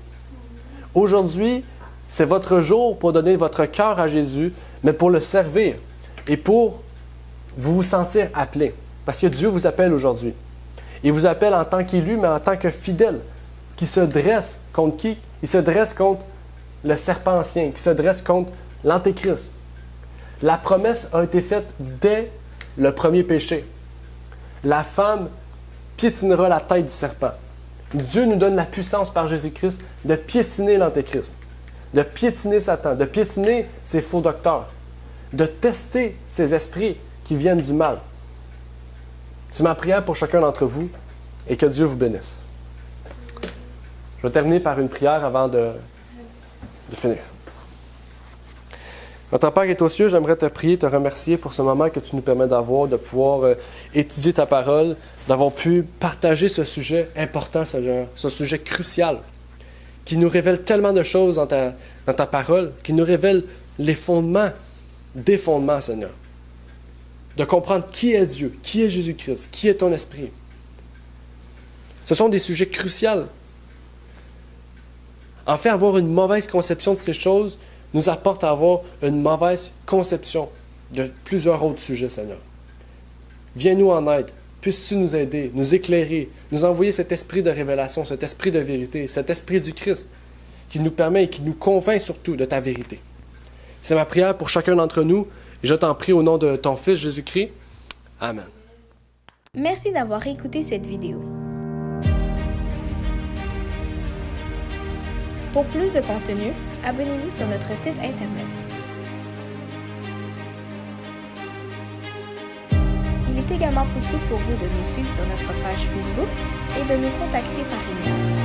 B: Aujourd'hui, c'est votre jour pour donner votre cœur à Jésus, mais pour le servir et pour vous sentir appelé. Parce que Dieu vous appelle aujourd'hui. Il vous appelle en tant qu'élu, mais en tant que fidèle, qui se dresse contre qui? Il se dresse contre le serpent ancien, qui se dresse contre l'Antéchrist. La promesse a été faite dès le premier péché. La femme piétinera la tête du serpent. Dieu nous donne la puissance par Jésus-Christ de piétiner l'Antéchrist, de piétiner Satan, de piétiner ses faux docteurs, de tester ces esprits qui viennent du mal. C'est ma prière pour chacun d'entre vous et que Dieu vous bénisse. Je vais terminer par une prière avant de finir. Notre Père qui est aux cieux, j'aimerais te prier, te remercier pour ce moment que tu nous permets d'avoir, de pouvoir étudier ta parole, d'avoir pu partager ce sujet important, ce sujet crucial, qui nous révèle tellement de choses dans ta parole, qui nous révèle les fondements, des fondements, Seigneur. De comprendre qui est Dieu, qui est Jésus-Christ, qui est ton esprit. Ce sont des sujets cruciaux. En fait, avoir une mauvaise conception de ces choses nous apporte à avoir une mauvaise conception de plusieurs autres sujets, Seigneur. Viens-nous en aide. Puisses-tu nous aider, nous éclairer, nous envoyer cet esprit de révélation, cet esprit de vérité, cet esprit du Christ qui nous permet et qui nous convainc surtout de ta vérité. C'est ma prière pour chacun d'entre nous et je t'en prie au nom de ton Fils Jésus-Christ. Amen.
A: Merci d'avoir écouté cette vidéo. Pour plus de contenu, abonnez-vous sur notre site Internet. Il est également possible pour vous de nous suivre sur notre page Facebook et de nous contacter par email.